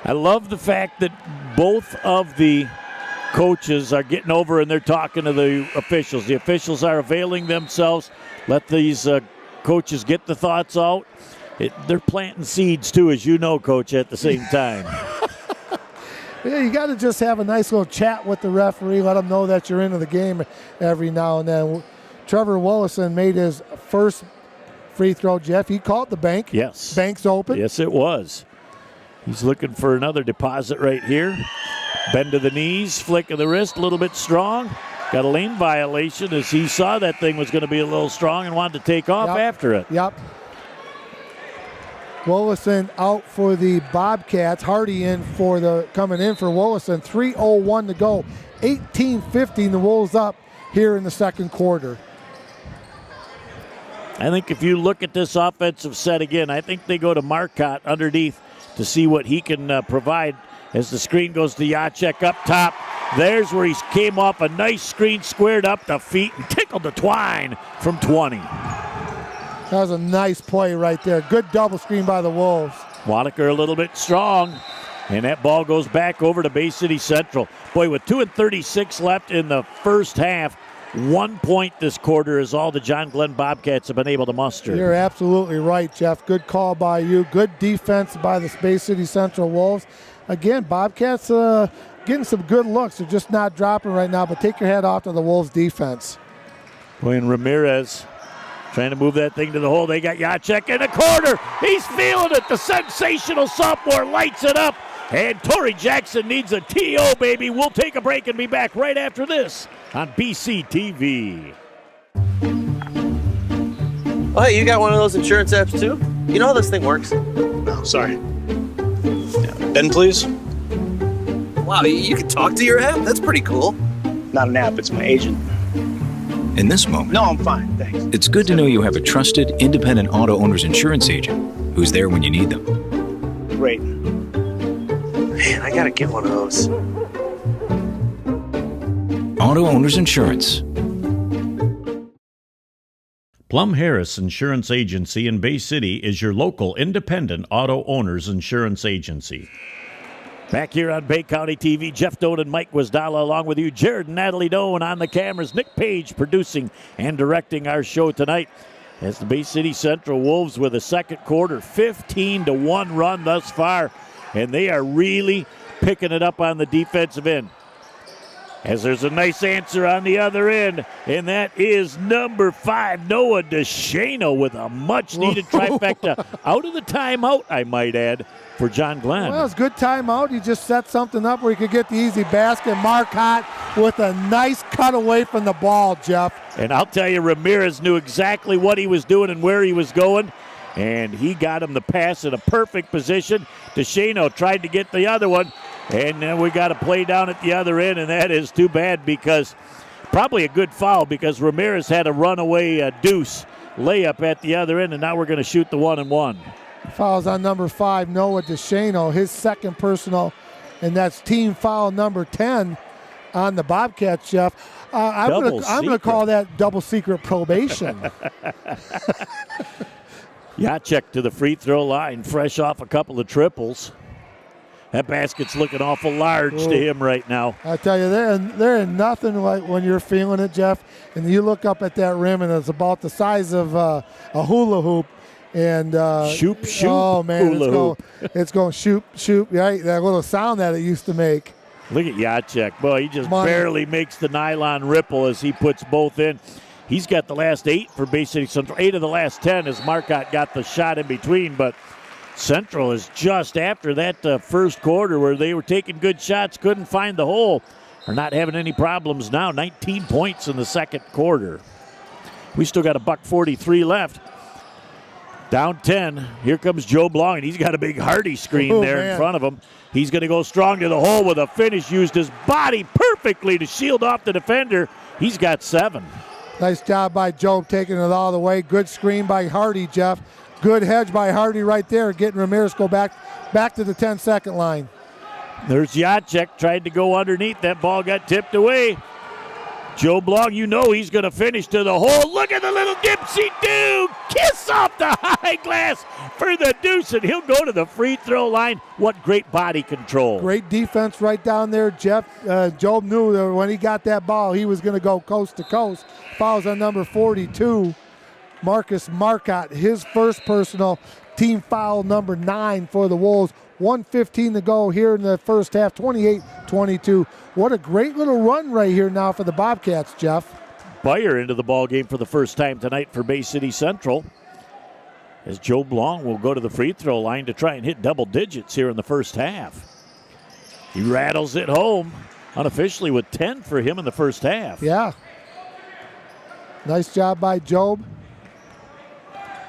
I love the fact that both of the coaches are getting over and they're talking to the officials. The officials are availing themselves. Let these coaches get the thoughts out. They're planting seeds, too, as you know, Coach, at the same time. Yeah, you got to just have a nice little chat with the referee, let them know that you're into the game every now and then. Trevor Willison made his first free throw, Jeff. He called the bank. Yes. Bank's open. Yes, it was. He's looking for another deposit right here. Bend to the knees, flick of the wrist, a little bit strong. Got a lane violation as he saw that thing was going to be a little strong and wanted to take off after it. Yep. Willison out for the Bobcats. Hardy coming in for Willison. 3:01 to go. 18-15, the Wolves up here in the second quarter. I think if you look at this offensive set again, I think they go to Marcotte underneath to see what he can provide as the screen goes to Jacek up top. There's where he came off a nice screen, squared up the feet, and tickled the twine from 20. That was a nice play right there. Good double screen by the Wolves. Wanaker a little bit strong, and that ball goes back over to Bay City Central. Boy, with 2:36 left in the first half, 1 point this quarter is all the John Glenn Bobcats have been able to muster. You're absolutely right, Jeff. Good call by you. Good defense by the Bay City Central Wolves. Again, Bobcats getting some good looks. They're just not dropping right now, but take your head off to the Wolves defense. Boy, and Ramirez trying to move that thing to the hole. They got Jacek in the corner. He's feeling it. The sensational sophomore lights it up. And Torrey Jackson needs a TO, baby. We'll take a break and be back right after this on BCTV. Oh, hey, you got one of those insurance apps too? You know how this thing works? No, sorry. Ben, please. Wow, you can talk to your app? That's pretty cool. Not an app, it's my agent. In this moment, No, I'm fine, thanks. it's good to know you have a trusted, independent auto owner's insurance agent who's there when you need them. Great. Man, I gotta get one of those. Auto Owners Insurance. Plum Harris Insurance Agency in Bay City is your local independent auto owners insurance agency. Back here on Bay County TV, Jeff Doan and Mike Guasdala along with you, Jared and Natalie Doan on the cameras, Nick Page producing and directing our show tonight. As the Bay City Central Wolves with a second quarter 15-1 run thus far, and they are really picking it up on the defensive end. As there's a nice answer on the other end, and that is number 5, Noah DeShano, with a much-needed trifecta out of the timeout, I might add, for John Glenn. Well, it's a good timeout. He just set something up where he could get the easy basket. Marcotte with a nice cut away from the ball, Jeff. And I'll tell you, Ramirez knew exactly what he was doing and where he was going, and he got him the pass in a perfect position. DeShano tried to get the other one, and then we got a play down at the other end, and that is too bad because probably a good foul because Ramirez had a runaway deuce layup at the other end, and now we're going to shoot the 1-and-1. Fouls on number 5, Noah DeShano, his second personal, and that's team foul number 10 on the Bobcats, Jeff. I'm going to call that double secret probation. Jacek to the free throw line, fresh off a couple of triples. That basket's looking awful large to him right now. I tell you, there is nothing like when you're feeling it, Jeff, and you look up at that rim and it's about the size of a hula hoop. And shoop, oh man, hula it's going shoop, shoop. Right, that little sound that it used to make. Look at Jacek. Boy, he just barely makes the nylon ripple as he puts both in. He's got the last 8 for Bay City Central. 8 of the last 10 as Marcotte got the shot in between, but Central is just after that first quarter where they were taking good shots, couldn't find the hole, are not having any problems now. 19 points in the second quarter. We still got $1:43 left. Down 10. Here comes Joe Blanc, and he's got a big Hardy screen there in front of him. He's going to go strong to the hole with a finish. Used his body perfectly to shield off the defender. He's got 7. Nice job by Job taking it all the way. Good screen by Hardy, Jeff. Good hedge by Hardy right there, getting Ramirez go back to the 10-second line. There's Jacek, tried to go underneath. That ball got tipped away. Joe Blanc, you know he's going to finish to the hole. Look at the little dipsy-do. Kiss off the high glass for the deuce, and he'll go to the free throw line. What great body control. Great defense right down there, Jeff. Job knew that when he got that ball, he was going to go coast to coast. Fouls on number 42, Marcus Marcotte, his first personal, team foul number 9 for the Wolves. 1:15 to go here in the first half, 28-22. What a great little run right here now for the Bobcats, Jeff. Beyer into the ball game for the first time tonight for Bay City Central, as Joe Blanc will go to the free throw line to try and hit double digits here in the first half. He rattles it home unofficially with 10 for him in the first half. Yeah. Nice job by Job.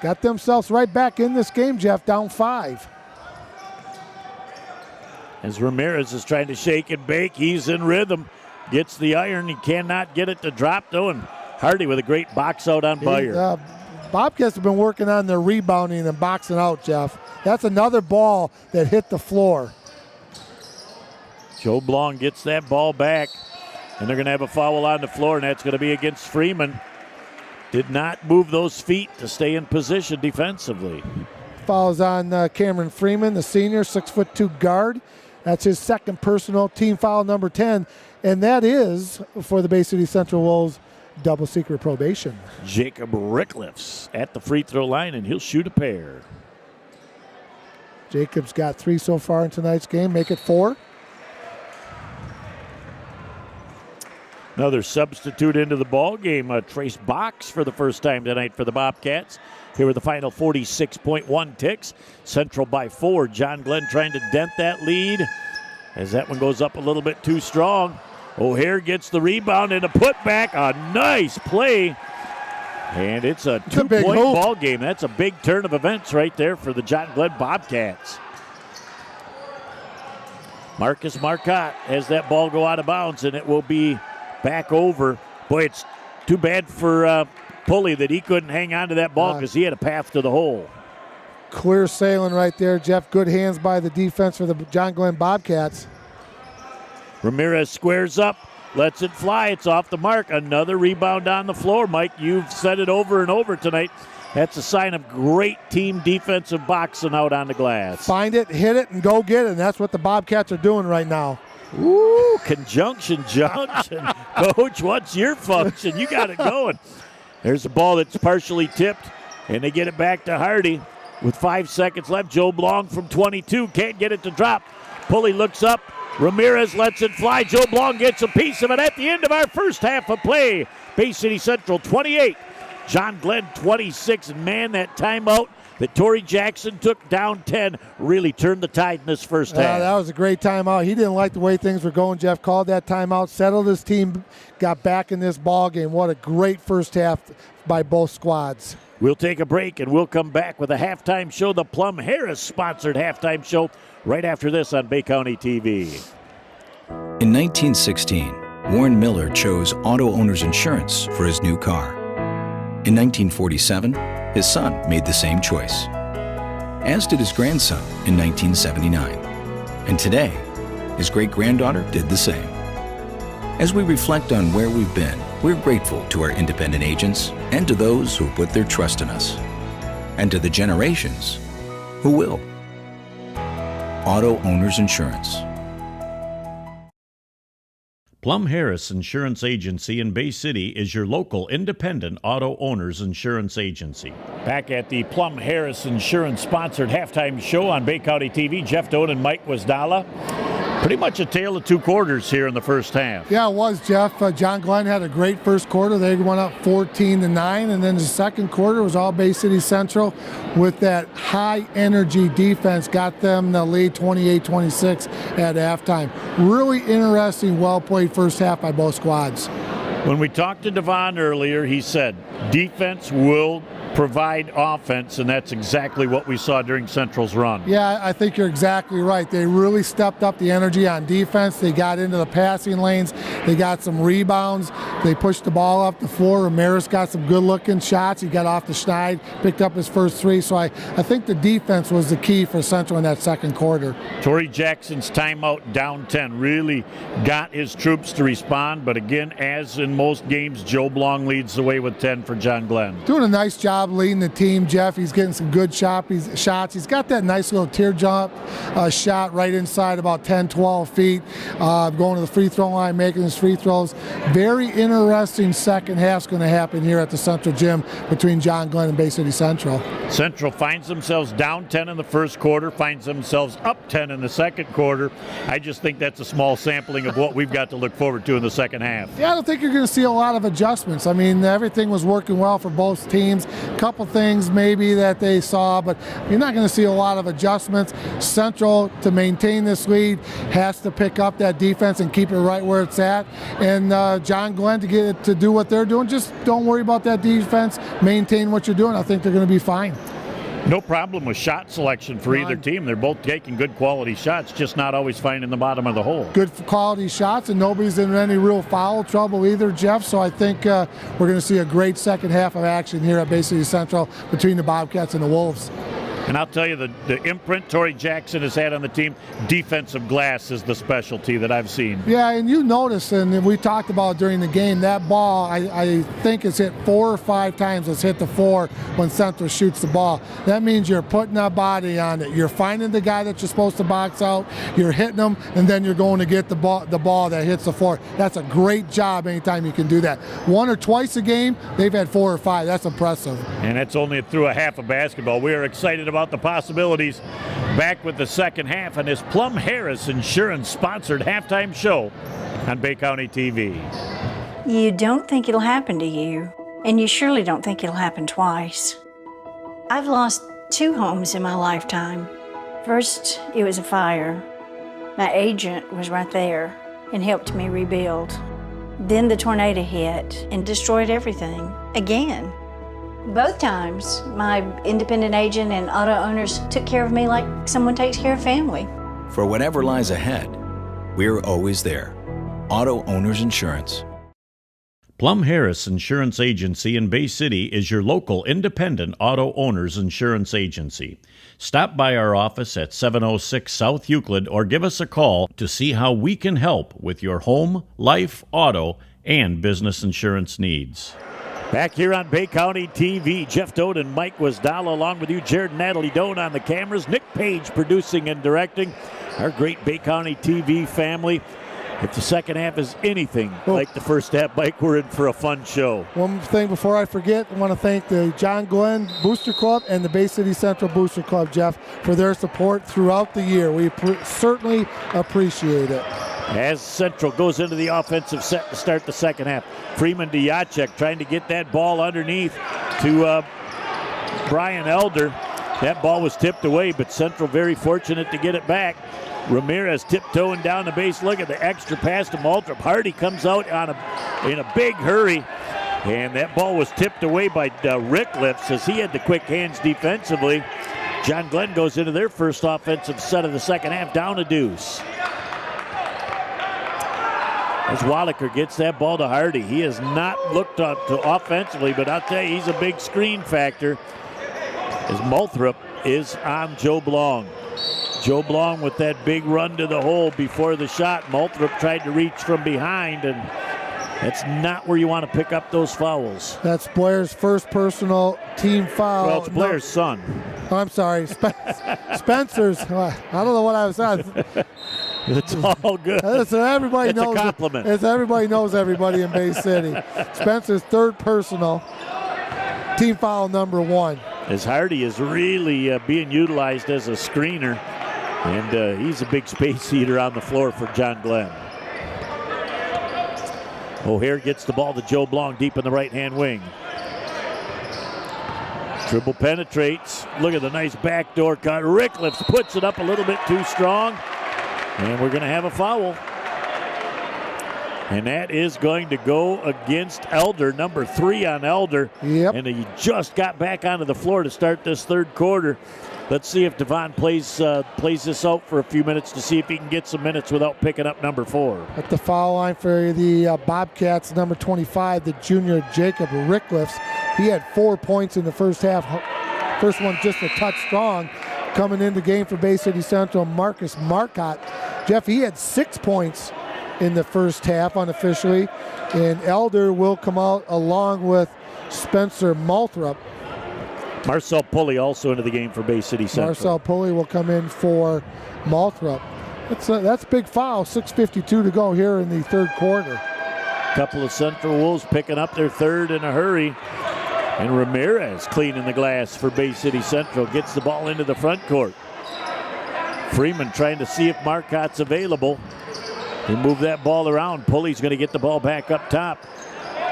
Got themselves right back in this game, Jeff, down 5. As Ramirez is trying to shake and bake, he's in rhythm. Gets the iron. He cannot get it to drop, though, and Hardy with a great box out on Beyer. Bobcats have been working on their rebounding and boxing out, Jeff. That's another ball that hit the floor. Joe Blanc gets that ball back, and they're going to have a foul on the floor, and that's going to be against Freeman. Did not move those feet to stay in position defensively. Fouls on Cameron Freeman, the senior, 6'2" guard. That's his second personal, team foul number 10. And that is, for the Bay City Central Wolves, double secret probation. Jacob Rickliffs at the free throw line, and he'll shoot a pair. Jacob's got 3 so far in tonight's game, make it 4. Another substitute into the ball game, Trace Box for the first time tonight for the Bobcats. Here are the final 46.1 ticks. Central by 4. John Glenn trying to dent that lead as that one goes up a little bit too strong. O'Hare gets the rebound and a putback. A nice play. And it's a 2-point ball game. That's a big turn of events right there for the John Glenn Bobcats. Marcus Marcotte has that ball go out of bounds, and it will be back over. Boy, it's too bad for Pulley that he couldn't hang on to that ball because he had a path to the hole. Clear sailing right there, Jeff. Good hands by the defense for the John Glenn Bobcats. Ramirez squares up, lets it fly. It's off the mark. Another rebound on the floor. Mike, you've said it over and over tonight. That's a sign of great team defensive boxing out on the glass. Find it, hit it, and go get it. And that's what the Bobcats are doing right now. Ooh, conjunction junction. Coach, what's your function? You got it going. There's a ball that's partially tipped, and they get it back to Hardy with 5 seconds left. Joe Blanc from 22 can't get it to drop. Pulley looks up. Ramirez lets it fly. Joe Blanc gets a piece of it at the end of our first half of play. Bay City Central 28, John Glenn 26. Man, that timeout that Torrey Jackson took down 10 really turned the tide in this first half. That was a great timeout. He didn't like the way things were going. Jeff called that timeout, settled his team, got back in this ball game. What a great first half by both squads. We'll take a break, and we'll come back with a halftime show, the Plum Harris-sponsored halftime show, right after this on Bay County TV. In 1916, Warren Miller chose Auto Owners Insurance for his new car. In 1947, his son made the same choice, as did his grandson in 1979. And today, his great-granddaughter did the same. As we reflect on where we've been, we're grateful to our independent agents and to those who put their trust in us, and to the generations who will. Auto Owners Insurance. Plum Harris Insurance Agency in Bay City is your local independent auto owners insurance agency. Back at the Plum Harris Insurance sponsored halftime show on Bay County TV, Jeff Doan and Mike Wasdala. Pretty much a tale of two quarters here in the first half. Yeah, it was, Jeff. John Glenn had a great first quarter. They went up 14-9, and then the second quarter was all Bay City Central with that high-energy defense, got them the lead 28-26 at halftime. Really interesting, well-played first half by both squads. When we talked to Devon earlier, he said defense will provide offense, and that's exactly what we saw during Central's run. Yeah, I think you're exactly right. They really stepped up the energy on defense. They got into the passing lanes. They got some rebounds. They pushed the ball up the floor. Ramirez got some good-looking shots. He got off the schneid, picked up his first three. So I think the defense was the key for Central in that second quarter. Torrey Jackson's timeout down 10 really got his troops to respond. But again, as in most games, Joe Blong leads the way with 10 for John Glenn. Doing a nice job leading the team, Jeff. He's getting some good shots. He's got that nice little tear jump shot right inside about 10, 12 feet, going to the free throw line, making his free throws. Very interesting second half's going to happen here at the Central Gym between John Glenn and Bay City Central. Central finds themselves down 10 in the first quarter, finds themselves up 10 in the second quarter. I just think that's a small sampling of what we've got to look forward to in the second half. Yeah, I don't think you're going to see a lot of adjustments. I mean, everything was working well for both teams. Couple things maybe that they saw, but you're not going to see a lot of adjustments. Central, to maintain this lead, has to pick up that defense and keep it right where it's at. And John Glenn to get it to do what they're doing, just don't worry about that defense. Maintain what you're doing. I think they're going to be fine. No problem with shot selection for either team. They're both taking good quality shots, just not always finding the bottom of the hole. Good quality shots, and nobody's in any real foul trouble either, Jeff. So I think we're going to see a great second half of action here at Bay City Central between the Bobcats and the Wolves. And I'll tell you, the imprint Torrey Jackson has had on the team, defensive glass is the specialty that I've seen. Yeah, and you notice, and we talked about during the game, that ball, I think it's hit 4 or 5 times. It's hit the floor when Central shoots the ball. That means you're putting that body on it. You're finding the guy that you're supposed to box out, you're hitting him, and then you're going to get the ball that hits the floor. That's a great job anytime you can do that. 1 or twice a game, they've had 4 or 5. That's impressive. And that's only through a half of basketball. We are excited about the possibilities. Back with the second half and his Plum Harris Insurance sponsored halftime show on Bay County TV. You don't think it'll happen to you, and you surely don't think it'll happen twice. I've lost 2 homes in my lifetime. First, it was a fire. My agent was right there and helped me rebuild. Then the tornado hit and destroyed everything again. Both times, my independent agent and auto owners took care of me like someone takes care of family. For whatever lies ahead, we're always there. Auto Owners Insurance. Plum Harris Insurance Agency in Bay City is your local independent auto owners insurance agency. Stop by our office at 706 South Euclid or give us a call to see how we can help with your home, life, auto, and business insurance needs. Back here on Bay County TV, Jeff Doan and Mike Wasdala along with you, Jared and Natalie Doan on the cameras, Nick Page producing and directing, our great Bay County TV family. If the second half is anything like the first half, Mike, we're in for a fun show. One thing before I forget, I want to thank the John Glenn Booster Club and the Bay City Central Booster Club, Jeff, for their support throughout the year. We certainly appreciate it. As Central goes into the offensive set to start the second half, Freeman to Jacek trying to get that ball underneath to Brian Elder. That ball was tipped away, but Central very fortunate to get it back. Ramirez tiptoeing down the base. Look at the extra pass to Maltrip. Hardy comes out in a big hurry, and that ball was tipped away by Rick Lifts as he had the quick hands defensively. John Glenn goes into their first offensive set of the second half, down a deuce. As Wallaker gets that ball to Hardy. He has not looked up to offensively, but I'll tell you, he's a big screen factor as Maltrip is on Joe Blong. Joe Blong with that big run to the hole before the shot. Maltrip tried to reach from behind, and that's not where you want to pick up those fouls. That's Blair's first personal team foul. Well, it's Blair's son. Oh, I'm sorry. Spencer's. I don't know what I was saying. It's all good. Everybody it's knows a compliment. Everybody knows everybody in Bay City. Spencer's third personal, team foul number 1. As Hardy is really being utilized as a screener. And he's a big space eater on the floor for John Glenn. O'Hare gets the ball to Joe Blong deep in the right-hand wing. Dribble penetrates. Look at the nice backdoor cut. Rickliffs puts it up a little bit too strong. And we're going to have a foul. And that is going to go against Elder, number 3 on Elder. Yep. And he just got back onto the floor to start this third quarter. Let's see if Devon plays this out for a few minutes to see if he can get some minutes without picking up number 4. At the foul line for the Bobcats, number 25, the junior Jacob Rickliffs. He had 4 points in the first half. First one just a touch strong. Coming in the game for Bay City Central, Marcus Marcotte. Jeff, he had 6 points in the first half unofficially. And Elder will come out along with Spencer Malthrop. Marcel Pulley also into the game for Bay City Central. Marcel Pulley will come in for Malthrop. That's a big foul. 6:52 to go here in the third quarter. Couple of Central Wolves picking up their third in a hurry. And Ramirez cleaning the glass for Bay City Central. Gets the ball into the front court. Freeman trying to see if Marcotte's available. They move that ball around. Pulley's going to get the ball back up top.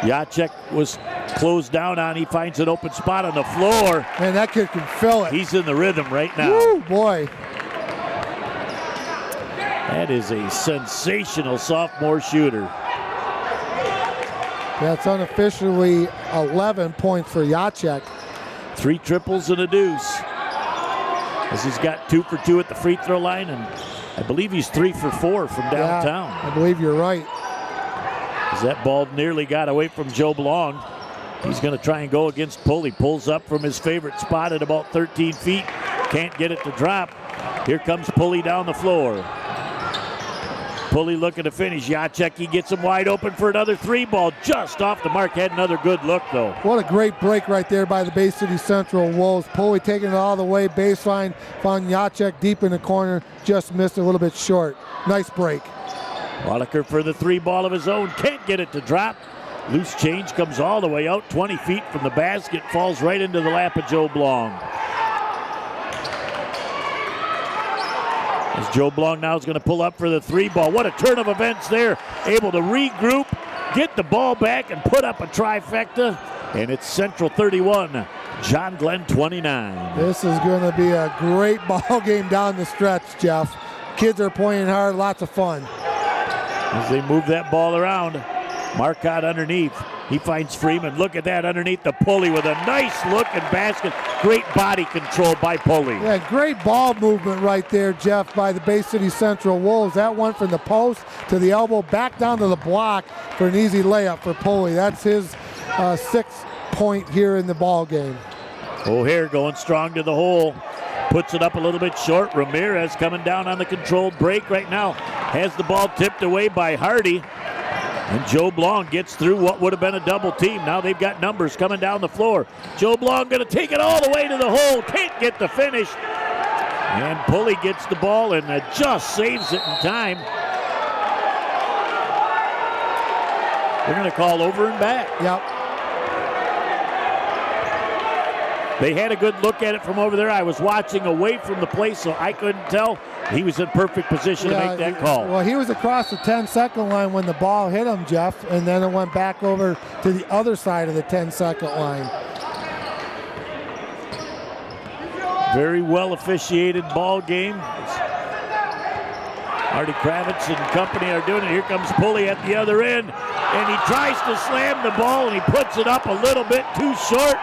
Jacek was closed down on. He finds an open spot on the floor. Man, that kid can fill it. He's in the rhythm right now. Woo, boy. That is a sensational sophomore shooter. That's unofficially 11 points for Jacek. 3 triples and a deuce. As he's got 2 for 2 at the free throw line, and I believe he's 3 for 4 from downtown. Yeah, I believe you're right. As that ball nearly got away from Joe Blong. He's going to try and go against Pulley. Pulls up from his favorite spot at about 13 feet. Can't get it to drop. Here comes Pulley down the floor. Pulley looking to finish. Jacek, he gets him wide open for another 3 ball. Just off the mark. Had another good look, though. What a great break right there by the Bay City Central Wolves. Pulley taking it all the way. Baseline. Found Jacek deep in the corner. Just missed a little bit short. Nice break. Wallaker for the 3 ball of his own. Can't get it to drop. Loose change comes all the way out 20 feet from the basket. Falls right into the lap of Joe Blong. As Joe Blong now is going to pull up for the 3 ball. What a turn of events there. Able to regroup, get the ball back, and put up a trifecta. And it's Central 31, John Glenn 29. This is going to be a great ball game down the stretch, Jeff. Kids are playing hard, lots of fun. As they move that ball around, Marcotte underneath. He finds Freeman. Look at that underneath the Pulley with a nice look and basket. Great body control by Pulley. Yeah, great ball movement right there, Jeff, by the Bay City Central Wolves. That one from the post to the elbow, back down to the block for an easy layup for Pulley. That's his 6th point here in the ball game. O'Hare going strong to the hole. Puts it up a little bit short. Ramirez coming down on the controlled break right now. Has the ball tipped away by Hardy. And Joe Blong gets through what would have been a double team. Now they've got numbers coming down the floor. Joe Blong going to take it all the way to the hole. Can't get the finish. And Pulley gets the ball and just saves it in time. They're going to call over and back. Yep. They had a good look at it from over there. I was watching away from the play, so I couldn't tell. He was in perfect position to make that call. Well, he was across the 10-second line when the ball hit him, Jeff, and then it went back over to the other side of the 10-second line. Very well officiated ball game. Artie Kravitz and company are doing it. Here comes Pulley at the other end, and he tries to slam the ball, and he puts it up a little bit too short.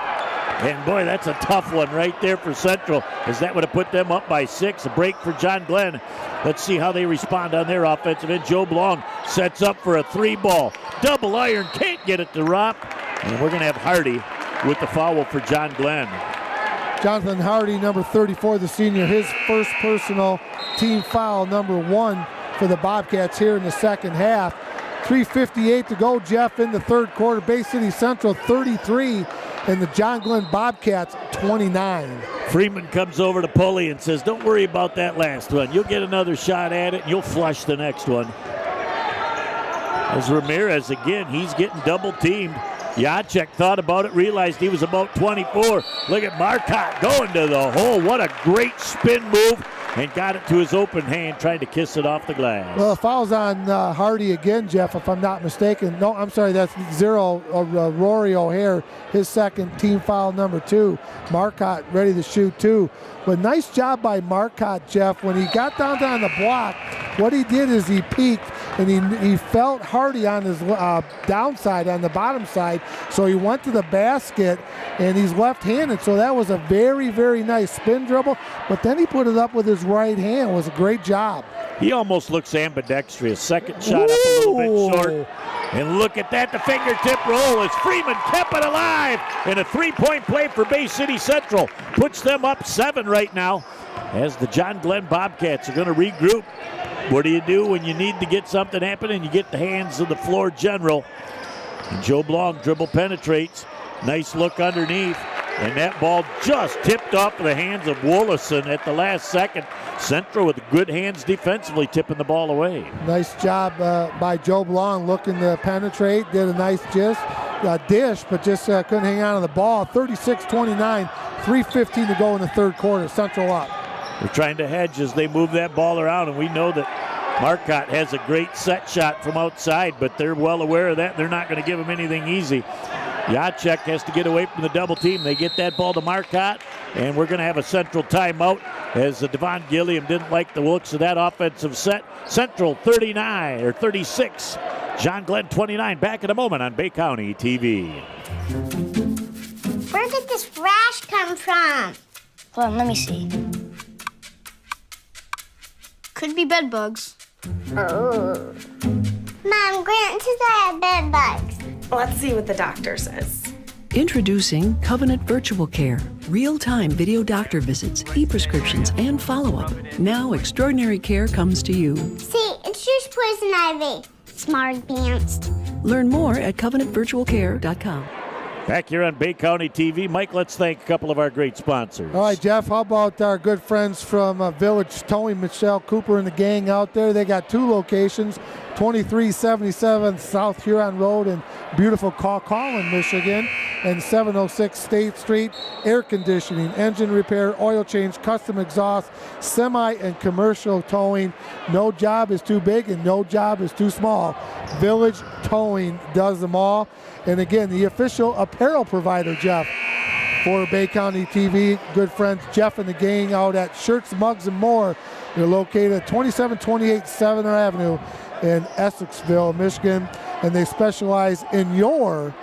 And boy, that's a tough one right there for Central, as that would have put them up by 6. A break for John Glenn. Let's see how they respond on their offensive end. Joe Blong sets up for a 3 ball. Double iron, can't get it to drop. And we're going to have Hardy with the foul for John Glenn. Jonathan Hardy, number 34, the senior, his first personal team foul, number 1 for the Bobcats here in the second half. 3:58 to go, Jeff, in the third quarter. Bay City Central 33 and the John Glenn Bobcats 29. Freeman comes over to Pulley and says, don't worry about that last one. You'll get another shot at it and you'll flush the next one. As Ramirez, again, he's getting double teamed. Jacek thought about it, realized he was about 24. Look at Marcotte going to the hole. What a great spin move. and got it to his open hand, trying to kiss it off the glass. Well, foul's on Hardy again, Jeff, if I'm not mistaken. No, I'm sorry, that's Rory O'Hare, his second, team foul number 2. Marcotte ready to shoot 2. But nice job by Marcotte, Jeff. When he got down on the block, what he did is he peeked and he felt Hardy on his downside, on the bottom side. So he went to the basket, and he's left-handed. So that was a very, very nice spin dribble. But then he put it up with his right hand. It was a great job. He almost looks ambidextrous. Second shot up a little bit short. And look at that, the fingertip roll as Freeman kept it alive. And a 3-point play for Bay City Central. Puts them up 7 right now as the John Glenn Bobcats are going to regroup. What do you do when you need to get something happening? You get the hands of the floor general. And Joe Blanc dribble penetrates. Nice look underneath. And that ball just tipped off the hands of Wollison at the last second. Central with good hands defensively, tipping the ball away. Nice job by Joe Blanc looking to penetrate. Did a nice dish, but just couldn't hang on to the ball. 36-29, 3:15 to go in the third quarter. Central up. They're trying to hedge as they move that ball around, and we know that Marcotte has a great set shot from outside, but they're well aware of that. They're not going to give him anything easy. Jacek has to get away from the double team. They get that ball to Marcotte, and we're going to have a Central timeout as Devon Gilliam didn't like the looks of that offensive set. Central 36, John Glenn 29. Back in a moment on Bay County TV. Where did this rash come from? Hold on, let me see. Could be bed bugs. Oh. Mom, Grant says I have bed bugs. Let's see what the doctor says. Introducing Covenant Virtual Care. Real-time video doctor visits, e-prescriptions, and follow-up. Now extraordinary care comes to you. See, it's just poison ivy. Smart advanced. Learn more at covenantvirtualcare.com. Back here on Bay County TV. Mike, let's thank a couple of our great sponsors. All right, Jeff, how about our good friends from Village Towing, Michelle Cooper and the gang out there? They got 2 locations, 2377 South Huron Road in beautiful Collin, Michigan, and 706 State Street. Air conditioning, engine repair, oil change, custom exhaust, semi and commercial towing. No job is too big and no job is too small. Village Towing does them all. And again, the official apparel provider, Jeff, for Bay County TV. Good friends Jeff and the gang out at Shirts, Mugs, and More. They're located at 2728 7th Avenue in Essexville, Michigan. And they specialize in your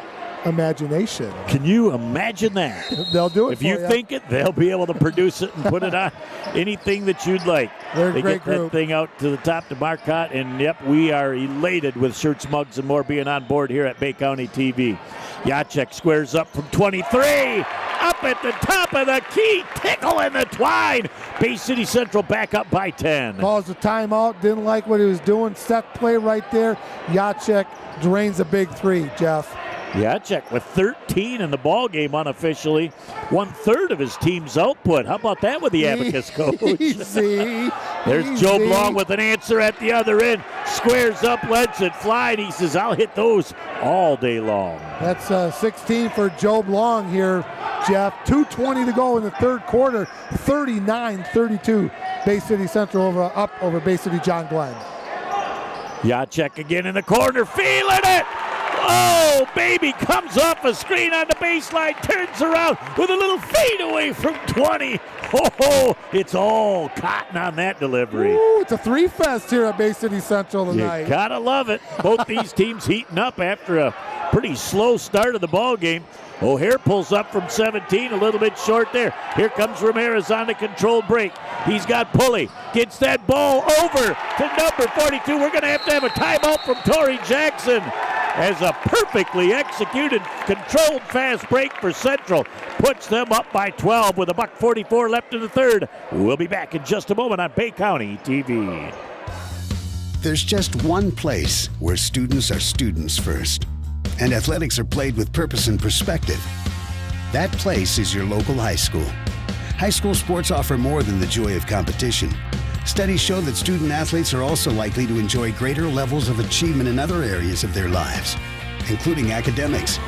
imagination. Can you imagine that? They'll do it if for you think it, they'll be able to produce it and put it on anything that you'd like. They're a they great get that group. thing out to the top to Marcotte, and yep, we are elated with Shirts, Mugs, and More being on board here at Bay County TV. Jacek squares up from 23, up at the top of the key, tickle in the twine. Bay City Central back up by 10. Calls a timeout, didn't like what he was doing. Set play right there. Jacek drains a big 3, Jeff. Jacek with 13 in the ball game unofficially, 1/3 of his team's output. How about that with the abacus coach? Easy. There's Joe Blanc with an answer at the other end. Squares up, lets it fly, and he says, I'll hit those all day long. That's 16 for Joe Blanc here, Jeff. 2:20 to go in the third quarter. 39-32. Bay City Central up over Bay City John Glenn. Jacek again in the corner, feeling it. Oh, baby, comes off a screen on the baseline, turns around with a little fade away from 20. Oh, it's all cotton on that delivery. Ooh, it's a 3-fest here at Bay City Central tonight. You gotta love it. Both these teams heating up after a pretty slow start of the ball game. O'Hare pulls up from 17, a little bit short there. Here comes Ramirez on the controlled break. He's got Pulley, gets that ball over to number 42. We're gonna have a timeout from Torrey Jackson as a perfectly executed, controlled fast break for Central puts them up by 12 with $1:44 left in the third. We'll be back in just a moment on Bay County TV. There's just one place where students are students first, and athletics are played with purpose and perspective. That place is your local high school. High school sports offer more than the joy of competition. Studies show that student athletes are also likely to enjoy greater levels of achievement in other areas of their lives, including academics.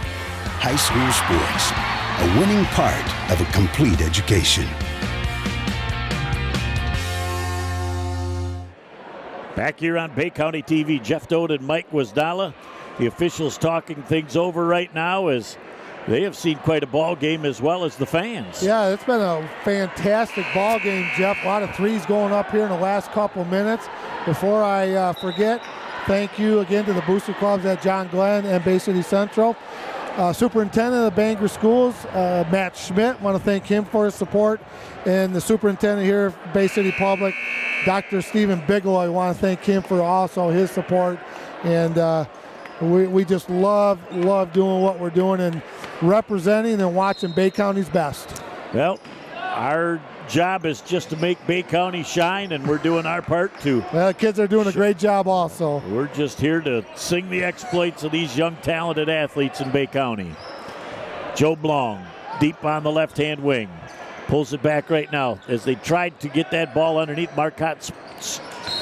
High school sports, a winning part of a complete education. Back here on Bay County TV, Jeff Doden and Mike Wisdala. The officials talking things over right now as they have seen quite a ball game as well as the fans. Yeah, it's been a fantastic ball game, Jeff. A lot of threes going up here in the last couple minutes. Before I forget, thank you again to the booster clubs at John Glenn and Bay City Central. Superintendent of the Bangor Schools, Matt Schmidt, want to thank him for his support. And the superintendent here at Bay City Public, Dr. Stephen Bigelow, I want to thank him for also his support. And we just love doing what we're doing and representing and watching Bay County's best. Well, our job is just to make Bay County shine, and we're doing our part too. Well, the kids are doing a great job also. We're just here to sing the exploits of these young, talented athletes in Bay County. Joe Blong, deep on the left-hand wing. Pulls it back right now as they tried to get that ball underneath. Marcotte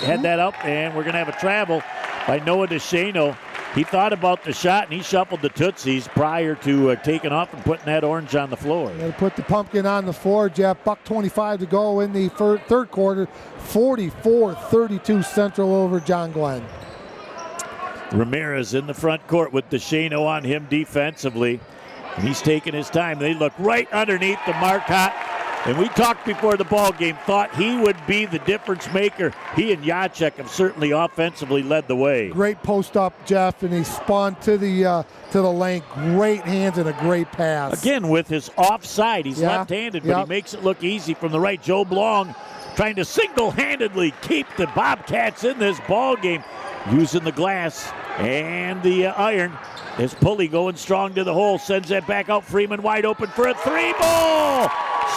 had that up, and we're going to have a travel by Noah DeShano. He thought about the shot, and he shuffled the Tootsies prior to taking off and putting that orange on the floor. Got to put the pumpkin on the floor, Jeff. $1:25 to go in the third quarter. 44-32 Central over John Glenn. Ramirez in the front court with DeShano on him defensively. And he's taking his time. They look right underneath the Marcotte. And we talked before the ball game, thought he would be the difference maker. He and Jacek have certainly offensively led the way. Great post up, Jeff, and he spun to the lane. Great hands and a great pass. Again, with his offside, he's left-handed, but he makes it look easy from the right. Joe Blong trying to single-handedly keep the Bobcats in this ball game, using the glass and the iron. His pulley going strong to the hole, sends that back out. Freeman wide open for a three ball.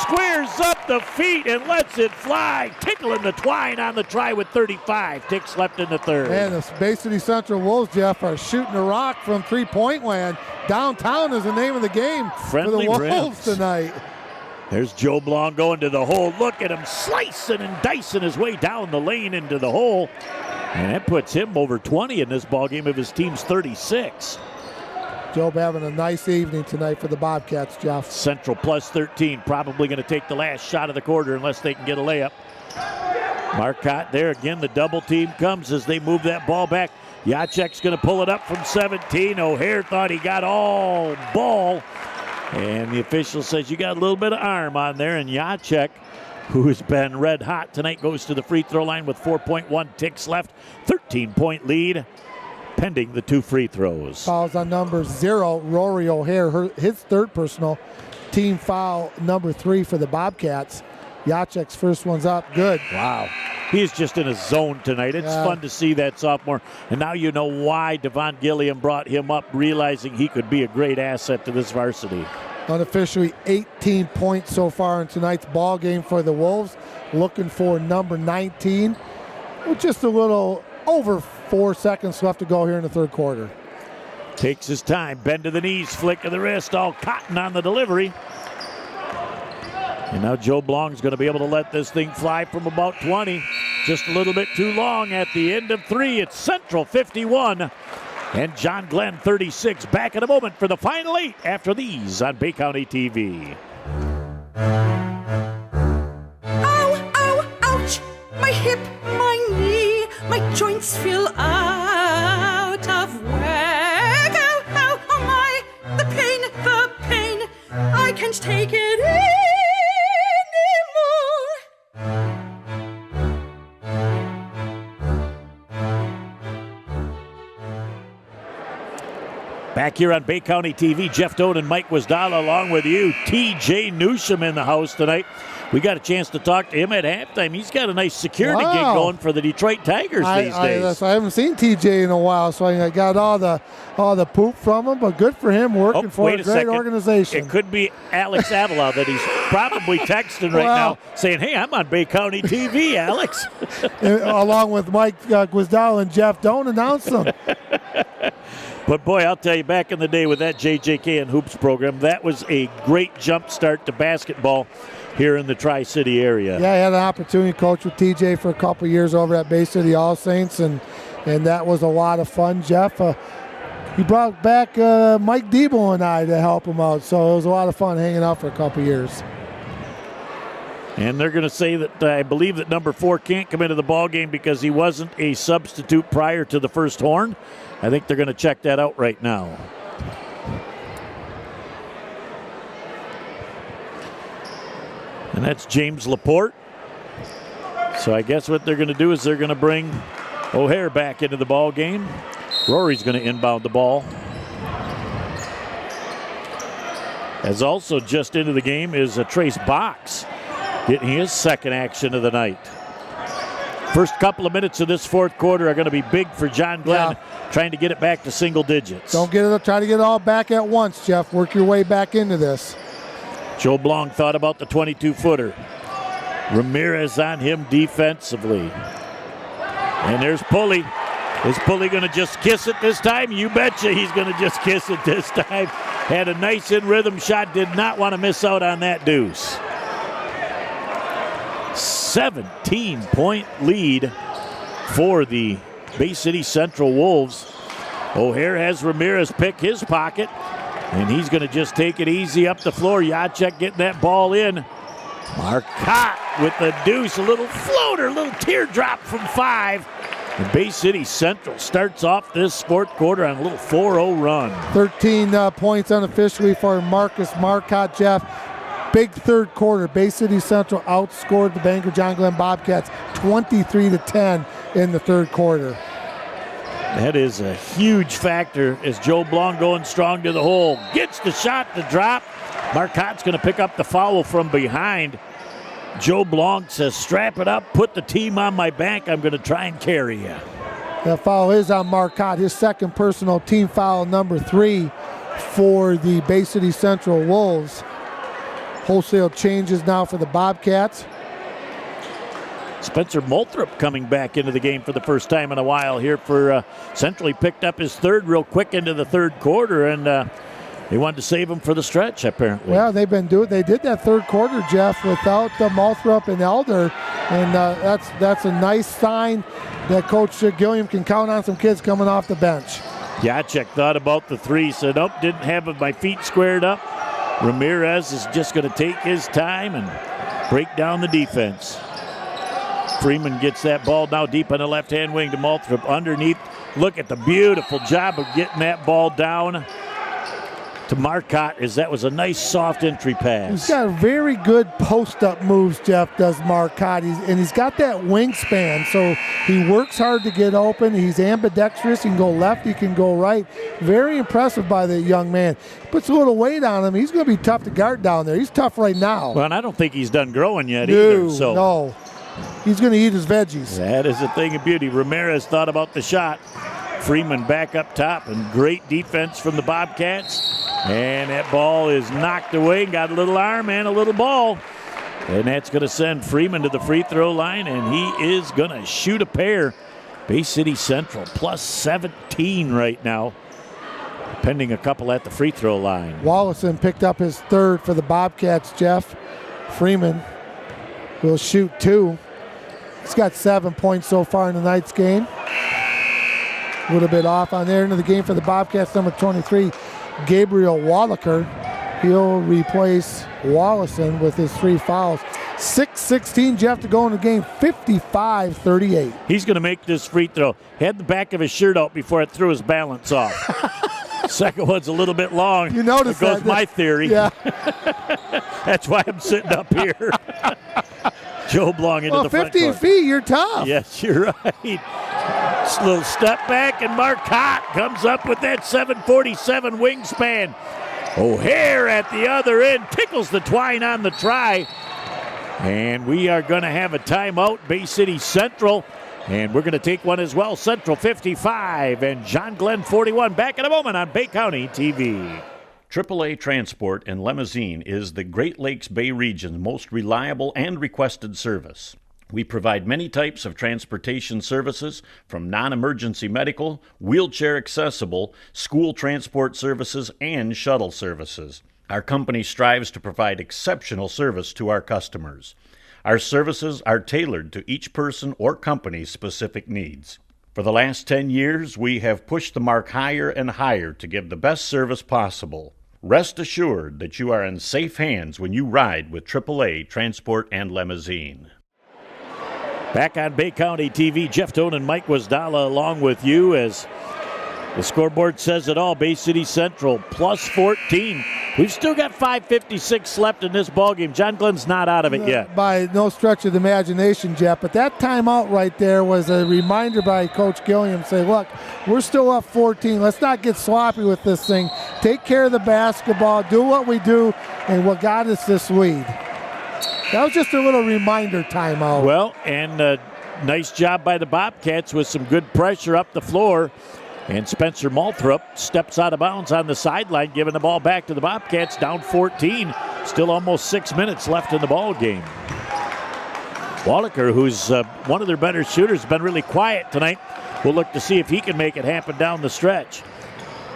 Squares up the feet and lets it fly. Tickling the twine on the try with 35. Ticks left in the third. And the Bay City Central Wolves, Jeff, are shooting a rock from three-point land. Downtown is the name of the game Friendly for the Wolves rims tonight. There's Joe Blong going to the hole. Look at him slicing and dicing his way down the lane into the hole. And that puts him over 20 in this ballgame of his team's 36. Job having a nice evening tonight for the Bobcats, Jeff. Central plus 13, probably going to take the last shot of the quarter unless they can get a layup. Marcotte there again, the double team comes as they move that ball back. Jacek's going to pull it up from 17. O'Hare thought he got all ball. And the official says you got a little bit of arm on there. And Jacek, who's been red hot tonight, goes to the free throw line with 4.1 ticks left. 13-point lead. Pending the two free throws. Fouls on number 0, Rory O'Hare, his third personal. Team foul number 3 for the Bobcats. Jacek's first one's up. Good. Wow. He's just in a zone tonight. It's fun to see that sophomore. And now you know why Devon Gilliam brought him up, realizing he could be a great asset to this varsity. Unofficially 18 points so far in tonight's ball game for the Wolves. Looking for number 19 with just a little over 4 seconds left to go here in the third quarter. Takes his time, bend to the knees, flick of the wrist, all cotton on the delivery. And now Joe Blong's going to be able to let this thing fly from about 20. Just a little bit too long at the end of 3. It's Central 51 and John Glenn 36. Back in a moment for the final 8 after these on Bay County TV. Ow, ow, ouch! My hip, my knee, my joints feel out of whack. Ow, ow, oh my, the pain, I can't take it anymore. Back here on Bay County TV, Jeff Doden and Mike Wisdala along with you. TJ Newsham in the house tonight. We got a chance to talk to him at halftime. He's got a nice security gig going for the Detroit Tigers these days. I haven't seen TJ in a while, so I got all the poop from him, but good for him working for a great organization. It could be Alex Avila that he's probably texting right now saying, hey, I'm on Bay County TV, Alex. Along with Mike Wisdala and Jeff Doan announced them. But, boy, I'll tell you, back in the day with that JJK and Hoops program, that was a great jump start to basketball here in the Tri-City area. Yeah, I had an opportunity to coach with TJ for a couple of years over at Bay City All Saints, and that was a lot of fun. Jeff, he brought back Mike Debo and I to help him out, so it was a lot of fun hanging out for a couple of years. And they're going to say that I believe that number 4 can't come into the ball game because he wasn't a substitute prior to the first horn. I think they're going to check that out right now. And that's James Laporte. So I guess what they're going to do is they're going to bring O'Hare back into the ball game. Rory's going to inbound the ball. As also just into the game is Trace Box, getting his second action of the night. First couple of minutes of this fourth quarter are going to be big for John Glenn, trying to get it back to single digits. Don't get it. Try to get it all back at once, Jeff. Work your way back into this. Joe Blanc thought about the 22-footer. Ramirez on him defensively. And there's Pulley. Is Pulley going to just kiss it this time? You betcha he's going to just kiss it this time. Had a nice in-rhythm shot. Did not want to miss out on that deuce. 17-point lead for the Bay City Central Wolves. O'Hare has Ramirez pick his pocket, and he's going to just take it easy up the floor. Jacek getting that ball in. Marcotte with the deuce, a little floater, a little teardrop from 5. And Bay City Central starts off this fourth quarter on a little 4-0 run. 13 points unofficially for Marcus Marcotte, Jeff. Big third quarter. Bay City Central outscored the Bangor John Glenn Bobcats 23-10 in the third quarter. That is a huge factor as Joe Blanc going strong to the hole. Gets the shot to drop. Marcotte's going to pick up the foul from behind. Joe Blanc says, strap it up, put the team on my back. I'm going to try and carry you. That foul is on Marcotte, his second personal team foul, number 3 for the Bay City Central Wolves. Wholesale changes now for the Bobcats. Spencer Moulthrop coming back into the game for the first time in a while here for Central. He picked up his third real quick into the third quarter, and they wanted to save him for the stretch, apparently. Well, they did that third quarter, Jeff, without Moulthrop and Elder, and that's a nice sign that Coach Gilliam can count on some kids coming off the bench. Jacek thought about the 3, said, nope, didn't have my feet squared up. Ramirez is just going to take his time and break down the defense. Freeman gets that ball now deep on the left-hand wing to Moulthrop underneath. Look at the beautiful job of getting that ball down to Marcotte, as that was a nice soft entry pass. He's got very good post-up moves, Jeff, does Marcotte. He's got that wingspan, so he works hard to get open. He's ambidextrous. He can go left, he can go right. Very impressive by the young man. Puts a little weight on him. He's going to be tough to guard down there. He's tough right now. Well, and I don't think he's done growing yet either. So. No. He's going to eat his veggies. That is a thing of beauty. Ramirez thought about the shot. Freeman back up top, and great defense from the Bobcats. And that ball is knocked away. Got a little arm and a little ball. And that's going to send Freeman to the free throw line, and he is going to shoot a pair. Bay City Central plus 17 right now, pending a couple at the free throw line. Wallison picked up his third for the Bobcats, Jeff. Freeman will shoot 2. He's got 7 points so far in tonight's game. A little bit off on there into the game for the Bobcats, number 23, Gabriel Wallaker. He'll replace Wallison with his 3 fouls. 6:16, Jeff, to go in the game, 55-38. He's going to make this free throw. Had the back of his shirt out before it threw his balance off. Second one's a little bit long. You notice there goes that. My theory. Yeah. That's why I'm sitting up here. Joe Blanc into the front 15 court. feet, you're tough. Yes, you're right. Just a little step back, and Marcotte comes up with that 747 wingspan. O'Hare at the other end tickles the twine on the try. And we are going to have a timeout, Bay City Central. And we're going to take one as well. Central 55 and John Glenn 41. Back in a moment on Bay County TV. AAA Transport and Limousine is the Great Lakes Bay region's most reliable and requested service. We provide many types of transportation services, from non-emergency medical, wheelchair accessible, school transport services, and shuttle services. Our company strives to provide exceptional service to our customers. Our services are tailored to each person or company's specific needs. For the last 10 years, we have pushed the mark higher and higher to give the best service possible. Rest assured that you are in safe hands when you ride with AAA Transport and Limousine. Back on Bay County TV, Jeff Tone and Mike Wasdala along with you as the scoreboard says it all. Bay City Central plus 14. We've still got 5:56 left in this ballgame. John Glenn's not out of it yet. By no stretch of the imagination, Jeff. But that timeout right there was a reminder by Coach Gilliam saying, look, we're still up 14. Let's not get sloppy with this thing. Take care of the basketball. Do what we do. And what got us this lead. That was just a little reminder timeout. Well, and nice job by the Bobcats with some good pressure up the floor. And Spencer Malthrop steps out of bounds on the sideline, giving the ball back to the Bobcats, down 14. Still almost 6 minutes left in the ball game. Wallaker, who's one of their better shooters, has been really quiet tonight. We'll look to see if he can make it happen down the stretch.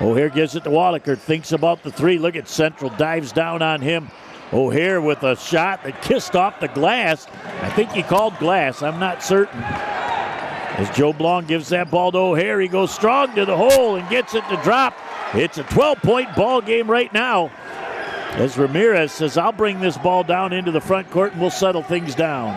O'Hare gives it to Wallaker, thinks about the three. Look at Central, dives down on him. O'Hare with a shot that kissed off the glass. I think he called glass, I'm not certain. As Joe Blong gives that ball to O'Hare, he goes strong to the hole and gets it to drop. It's a 12-point ball game right now. As Ramirez says, I'll bring this ball down into the front court and we'll settle things down.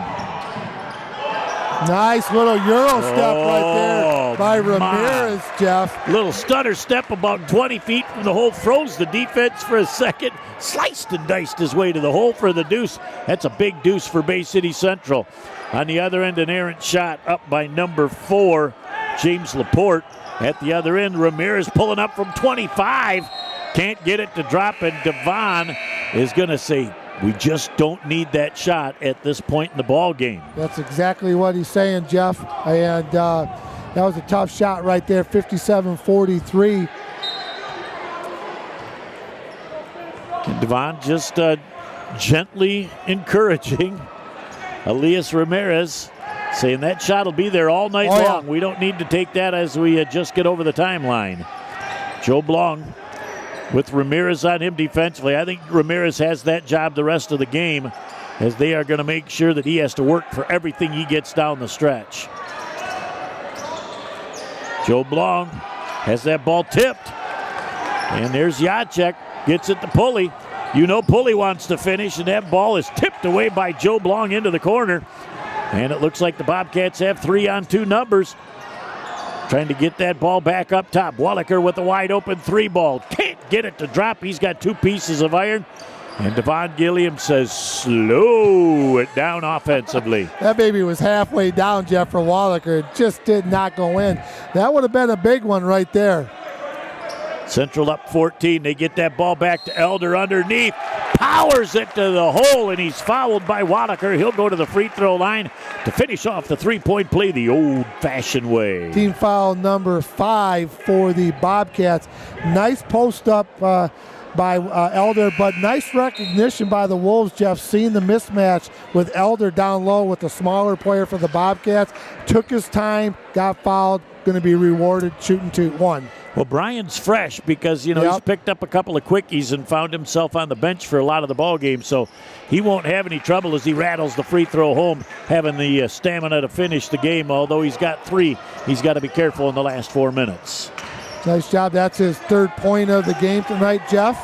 Nice little Euro step right there by Ramirez, Jeff. Little stutter step about 20 feet from the hole, froze the defense for a second, sliced and diced his way to the hole for the deuce. That's a big deuce for Bay City Central. On the other end, an errant shot up by number 4, James Laporte. At the other end, Ramirez pulling up from 25. Can't get it to drop, and Devon is going to say, we just don't need that shot at this point in the ball game. That's exactly what he's saying, Jeff. And that was a tough shot right there, 57-43. And Devon just gently encouraging Elias Ramirez, saying that shot will be there all night long. We don't need to take that as we just get over the timeline. Joe Blong with Ramirez on him defensively. I think Ramirez has that job the rest of the game, as they are going to make sure that he has to work for everything he gets down the stretch. Joe Blong has that ball tipped. And there's Jacek, gets it to Pulley. You know Pulley wants to finish, and that ball is tipped away by Joe Blong into the corner. And it looks like the Bobcats have 3-on-2 numbers. Trying to get that ball back up top. Wallaker with a wide open 3 ball. Can't get it to drop. He's got 2 pieces of iron. And Devon Gilliam says, slow it down offensively. That baby was halfway down, Jeff, for Wallaker. It just did not go in. That would have been a big one right there. Central up 14. They get that ball back to Elder underneath. Powers it to the hole, and he's fouled by Wallaker. He'll go to the free throw line to finish off the 3-point play the old-fashioned way. Team foul number 5 for the Bobcats. Nice post up by Elder, but nice recognition by the Wolves, Jeff, seeing the mismatch with Elder down low with the smaller player for the Bobcats. Took his time, got fouled, going to be rewarded shooting 2-1. Well, Brian's fresh because, he's picked up a couple of quickies and found himself on the bench for a lot of the ball game, so he won't have any trouble as he rattles the free throw home, having the stamina to finish the game. Although he's got 3, he's got to be careful in the last 4 minutes. Nice job. That's his 3rd point of the game tonight, Jeff.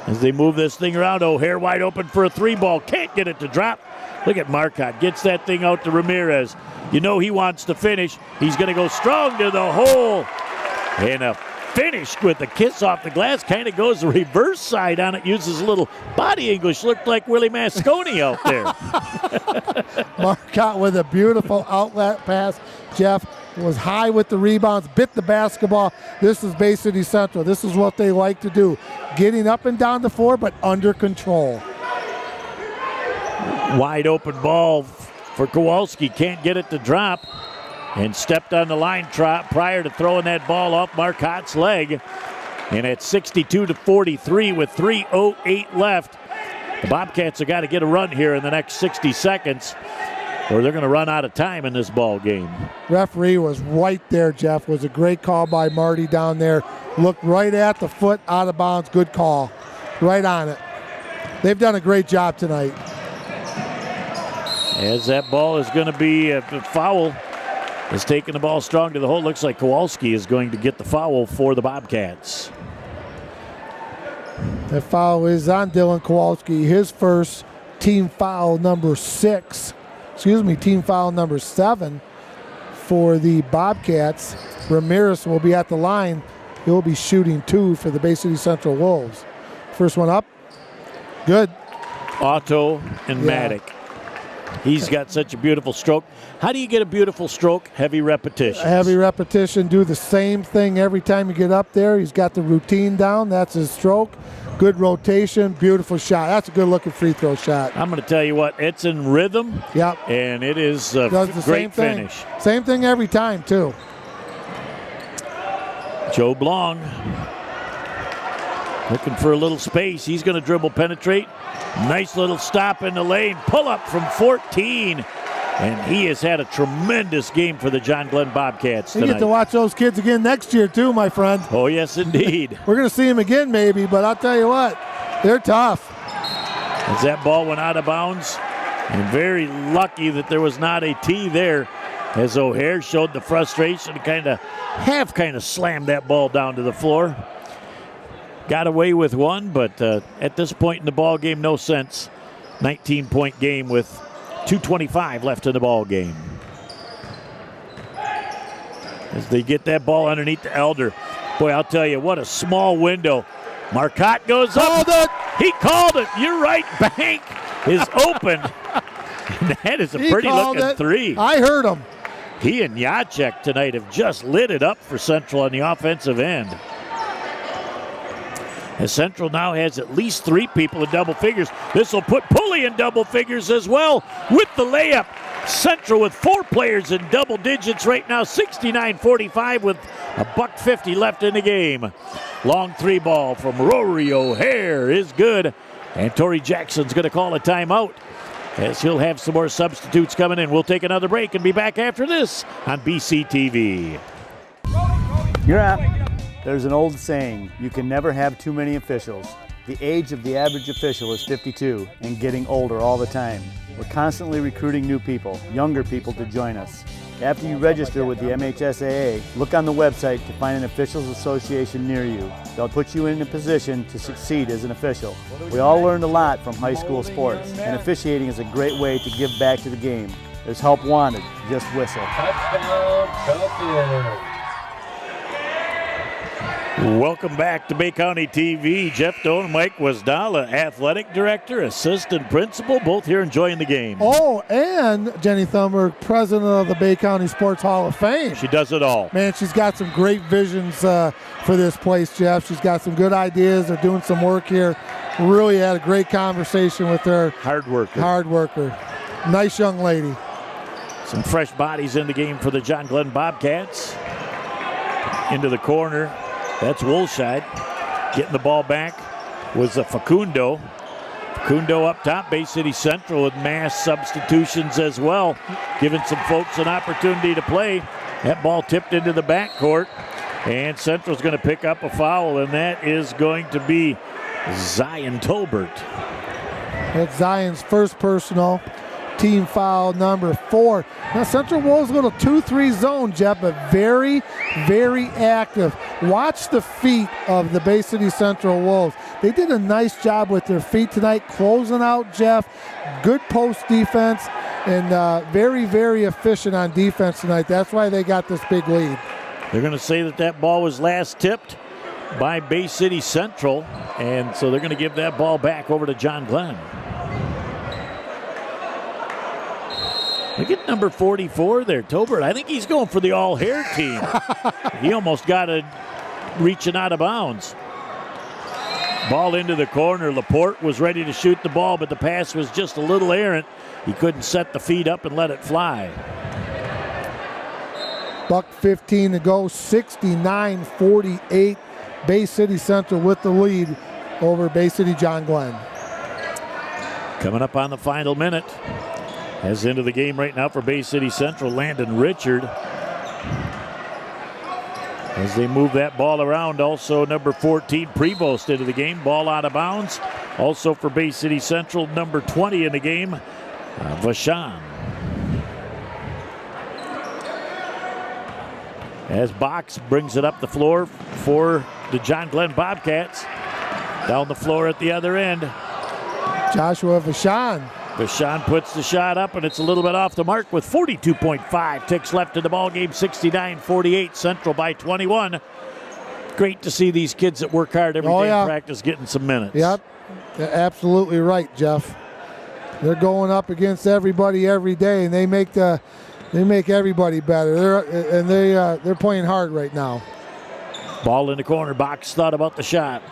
As they move this thing around, O'Hare wide open for a 3 ball. Can't get it to drop. Look at Marcotte. Gets that thing out to Ramirez. You know he wants to finish. He's going to go strong to the hole. And a finish with a kiss off the glass. Kind of goes the reverse side on it. Uses a little body English. Looked like Willie Masconi out there. Marcotte with a beautiful outlet pass. Jeff was high with the rebounds, bit the basketball. This is Bay City Central. This is what they like to do. Getting up and down the floor, but under control. Wide open ball for Kowalski. Can't get it to drop. And stepped on the line prior to throwing that ball off Marcotte's leg. And at 62-43 with 3:08 left, the Bobcats have got to get a run here in the next 60 seconds, or they're going to run out of time in this ball game. Referee was right there, Jeff. Was a great call by Marty down there. Looked right at the foot, out of bounds. Good call. Right on it. They've done a great job tonight. As that ball is going to be a foul, is taking the ball strong to the hole. Looks like Kowalski is going to get the foul for the Bobcats. That foul is on Dylan Kowalski, his first team foul number 7 for the Bobcats. Ramirez will be at the line. He'll be shooting 2 for the Bay City Central Wolves. First one up. Good. Otto and Maddock. He's got such a beautiful stroke. How do you get a beautiful stroke? Heavy repetition. Heavy repetition. Do the same thing every time you get up there. He's got the routine down. That's his stroke. Good rotation. Beautiful shot. That's a good-looking free throw shot. I'm going to tell you what. It's in rhythm. Yep. And it is a great finish. Same thing every time, too. Joe Blong looking for a little space. He's going to dribble, penetrate. Nice little stop in the lane. Pull up from 14. And he has had a tremendous game for the John Glenn Bobcats tonight. You get to watch those kids again next year, too, my friend. Oh, yes, indeed. We're going to see them again, maybe, but I'll tell you what, they're tough. As that ball went out of bounds, and very lucky that there was not a tee there, as O'Hare showed the frustration to kind of slammed that ball down to the floor. Got away with one, but at this point in the ball game, no sense. 19-point game with 2:25 left in the ball game. As they get that ball underneath the Elder. Boy, I'll tell you, what a small window. Marcotte goes up. He called it. You're right. Bank is open. And that is a pretty looking three. I heard him. He and Jacek tonight have just lit it up for Central on the offensive end. As Central now has at least 3 people in double figures. This will put Pulley in double figures as well with the layup. Central with 4 players in double digits right now, 69-45 with $1.50 left in the game. Long 3 ball from Rory O'Hare is good. And Torrey Jackson's going to call a timeout as he'll have some more substitutes coming in. We'll take another break and be back after this on BCTV. You're up. There's an old saying, you can never have too many officials. The age of the average official is 52 and getting older all the time. We're constantly recruiting new people, younger people to join us. After you register with the MHSAA, look on the website to find an officials association near you. They'll put you in a position to succeed as an official. We all learned a lot from high school sports, and officiating is a great way to give back to the game. There's help wanted, just whistle. Touchdown, Coaches. Welcome back to Bay County TV. Jeff Doan and Mike Wasdala, athletic director, assistant principal, both here enjoying the game. Oh, and Jenny Thunberg, president of the Bay County Sports Hall of Fame. She does it all. Man, she's got some great visions for this place, Jeff. She's got some good ideas. They're doing some work here. Really had a great conversation with her. Hard worker. Nice young lady. Some fresh bodies in the game for the John Glenn Bobcats. Into the corner. That's Woolside. Getting the ball back was Facundo. Facundo up top. Bay City Central with mass substitutions as well, giving some folks an opportunity to play. That ball tipped into the backcourt, and Central's going to pick up a foul, and that is going to be Zion Tolbert. That's Zion's first personal. Team foul number 4. Now Central Wolves go to 2-3 zone, Jeff, but very, very active. Watch the feet of the Bay City Central Wolves. They did a nice job with their feet tonight, closing out, Jeff. Good post defense and very, very efficient on defense tonight. That's why they got this big lead. They're going to say that ball was last tipped by Bay City Central, and so they're going to give that ball back over to John Glenn. Look at number 44 there, Tolbert. I think he's going for the all-hair team. He almost got it reaching out of bounds. Ball into the corner. Laporte was ready to shoot the ball, but the pass was just a little errant. He couldn't set the feet up and let it fly. $1:15 to go, 69-48. Bay City Central with the lead over Bay City John Glenn. Coming up on the final minute. As into the game right now for Bay City Central, Landon Richard. As they move that ball around, also number 14, Prevost into the game. Ball out of bounds. Also for Bay City Central, number 20 in the game, Vachon. As Box brings it up the floor for the John Glenn Bobcats. Down the floor at the other end. Joshua Vachon. Vachon puts the shot up, and it's a little bit off the mark with 42.5 ticks left in the ball game. 69-48, Central by 21. Great to see these kids that work hard every day in practice getting some minutes. Yep, you're absolutely right, Jeff. They're going up against everybody every day, and they make everybody better. They're playing hard right now. Ball in the corner. Box thought about the shot.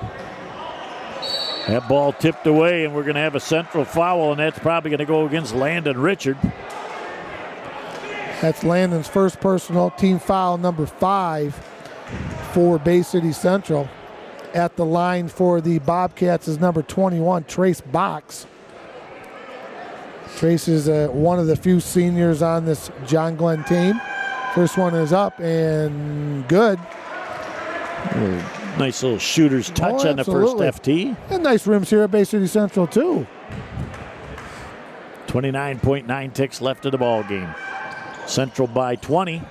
That ball tipped away, and we're going to have a Central foul, and that's probably going to go against Landon Richard. That's Landon's first personal, team foul number 5 for Bay City Central. At the line for the Bobcats is number 21, Trace Box. Trace is one of the few seniors on this John Glenn team. First one is up and good. Nice little shooter's touch on the first FT. And nice rims here at Bay City Central, too. 29.9 ticks left of the ball game. Central by 20.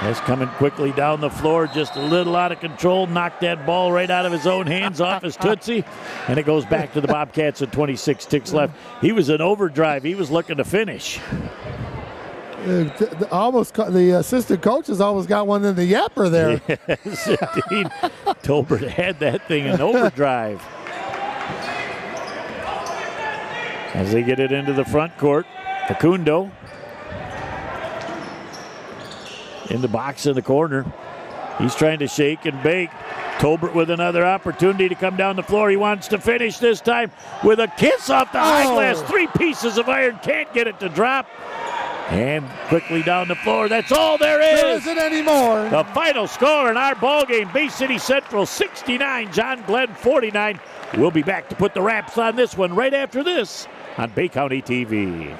That's coming quickly down the floor, just a little out of control. Knocked that ball right out of his own hands off his Tootsie. And it goes back to the Bobcats at 26 ticks left. He was in overdrive. He was looking to finish. The assistant coach has almost got one in the yapper there. Yes, indeed. Tolbert had that thing in overdrive. As they get it into the front court, Facundo in the box in the corner. He's trying to shake and bake. Tolbert with another opportunity to come down the floor. He wants to finish this time with a kiss off the high glass. 3 pieces of iron, can't get it to drop. And quickly down the floor. That's all there is. There isn't any more. The final score in our ball game, Bay City Central 69, John Glenn 49. We'll be back to put the wraps on this one right after this on Bay County TV.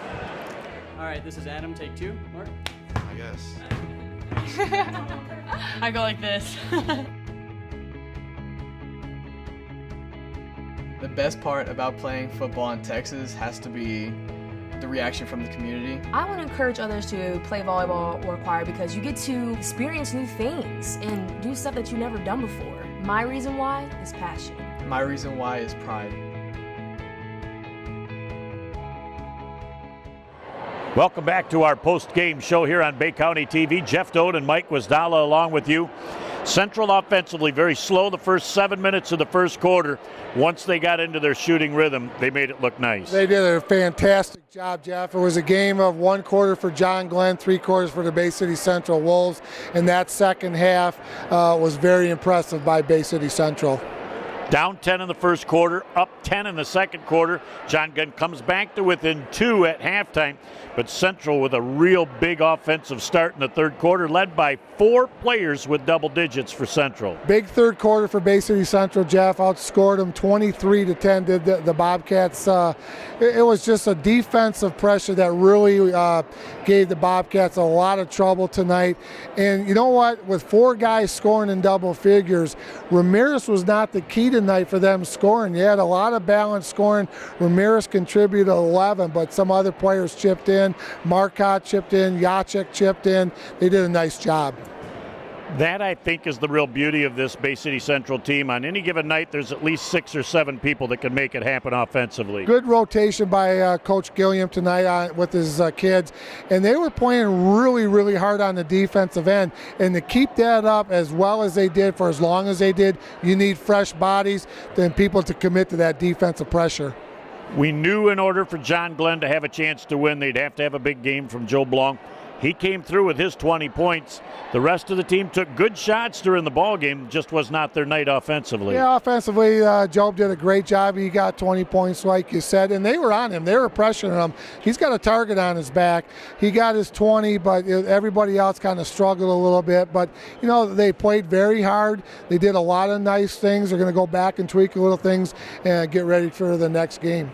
All right, this is Adam. Take 2. Mark? I guess. I go like this. The best part about playing football in Texas has to be the reaction from the community. I want to encourage others to play volleyball or choir because you get to experience new things and do stuff that you've never done before. My reason why is passion. My reason why is pride. Welcome back to our post-game show here on Bay County TV. Jeff Doan and Mike Wasdala along with you. Central offensively very slow the first 7 minutes of the first quarter. Once they got into their shooting rhythm, they made it look nice. They did a fantastic job, Jeff. It was a game of 1 quarter for John Glenn, 3 quarters for the Bay City Central Wolves, and that second half was very impressive by Bay City Central. Down 10 in the first quarter, up 10 in the second quarter. John Glenn comes back to within 2 at halftime, but Central with a real big offensive start in the third quarter, led by 4 players with double digits for Central. Big third quarter for Bay City Central. Jeff outscored them 23-10. Did the Bobcats? It was just a defensive pressure that really gave the Bobcats a lot of trouble tonight. And you know what? With 4 guys scoring in double figures, Ramirez was not the key tonight for them scoring. You had a lot of balanced scoring. Ramirez contributed 11, but some other players chipped in. Marcotte chipped in. Jacek chipped in. They did a nice job. That, I think, is the real beauty of this Bay City Central team. On any given night, there's at least 6 or 7 people that can make it happen offensively. Good rotation by Coach Gilliam tonight with his kids. And they were playing really, really hard on the defensive end. And to keep that up as well as they did for as long as they did, you need fresh bodies and people to commit to that defensive pressure. We knew in order for John Glenn to have a chance to win, they'd have to have a big game from Joe Blanc. He came through with his 20 points. The rest of the team took good shots during the ball game, just was not their night offensively. Yeah, offensively, Job did a great job. He got 20 points, like you said, and they were on him. They were pressuring him. He's got a target on his back. He got his 20, but everybody else kind of struggled a little bit. But, you know, they played very hard. They did a lot of nice things. They're going to go back and tweak a little things and get ready for the next game.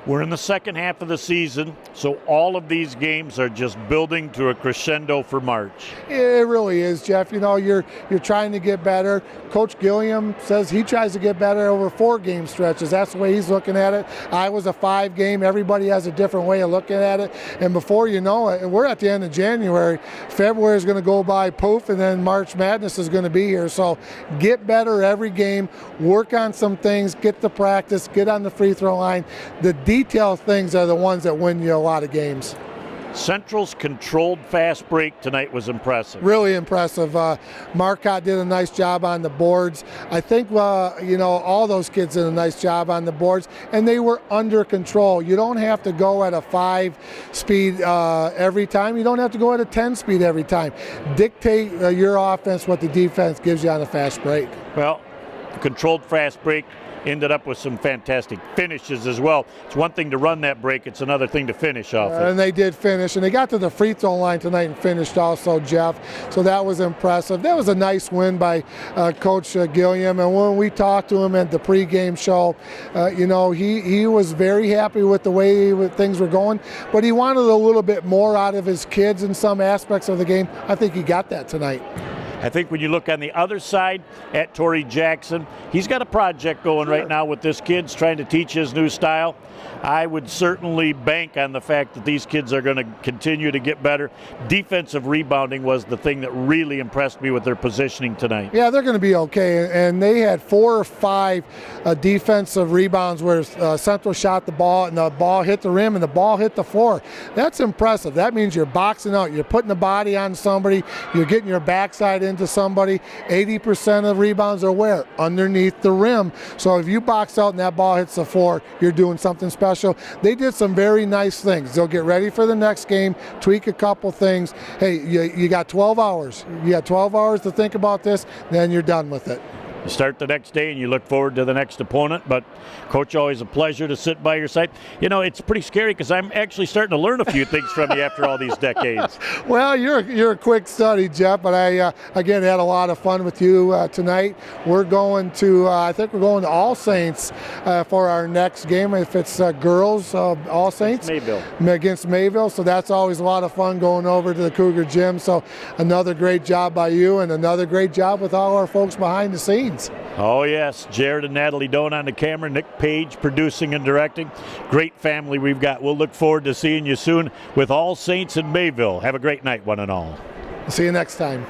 We're in the second half of the season, so all of these games are just building to a crescendo for March. It really is, Jeff. You know, you're trying to get better. Coach Gilliam says he tries to get better over 4-game stretches. That's the way he's looking at it. I was a 5-game. Everybody has a different way of looking at it. And before you know it, we're at the end of January. February is going to go by poof, and then March Madness is going to be here. So get better every game. Work on some things. Get the practice. Get on the free throw line. The detail things are the ones that win you a lot of games. Central's controlled fast break tonight was impressive. Really impressive. Marcotte did a nice job on the boards. I think, you know, all those kids did a nice job on the boards, and they were under control. You don't have to go at a 5-speed every time. You don't have to go at a 10-speed every time. Dictate your offense what the defense gives you on a fast break. Well, controlled fast break ended up with some fantastic finishes as well. It's one thing to run that break, it's another thing to finish off it. And they did finish, and they got to the free throw line tonight and finished also, Jeff. So that was impressive. That was a nice win by Coach Gilliam, and when we talked to him at the pregame show, you know, he was very happy with the way things were going, but he wanted a little bit more out of his kids in some aspects of the game. I think he got that tonight. I think when you look on the other side at Torrey Jackson, he's got a project going right now with this kid's trying to teach his new style. I would certainly bank on the fact that these kids are going to continue to get better. Defensive rebounding was the thing that really impressed me with their positioning tonight. Yeah, they're going to be okay, and they had 4 or 5 defensive rebounds where Central shot the ball and the ball hit the rim and the ball hit the floor. That's impressive. That means you're boxing out, you're putting the body on somebody, you're getting your backside into somebody. 80% of rebounds are where? Underneath the rim. So if you box out and that ball hits the floor, you're doing something special. They did some very nice things. They'll get ready for the next game, tweak a couple things. Hey, you got 12 hours. You got 12 hours to think about this, then you're done with it. You start the next day and you look forward to the next opponent, but Coach, always a pleasure to sit by your side. You know, it's pretty scary because I'm actually starting to learn a few things from you after all these decades. Well, you're a quick study, Jeff, but I, again, had a lot of fun with you tonight. We're going to, I think we're going to All Saints for our next game. If it's girls, All Saints. Mayville. Against Mayville, so that's always a lot of fun going over to the Cougar Gym. So another great job by you and another great job with all our folks behind the scenes. Oh, yes. Jared and Natalie Doan on the camera. Nick Page producing and directing. Great family we've got. We'll look forward to seeing you soon with All Saints in Mayville. Have a great night, one and all. See you next time.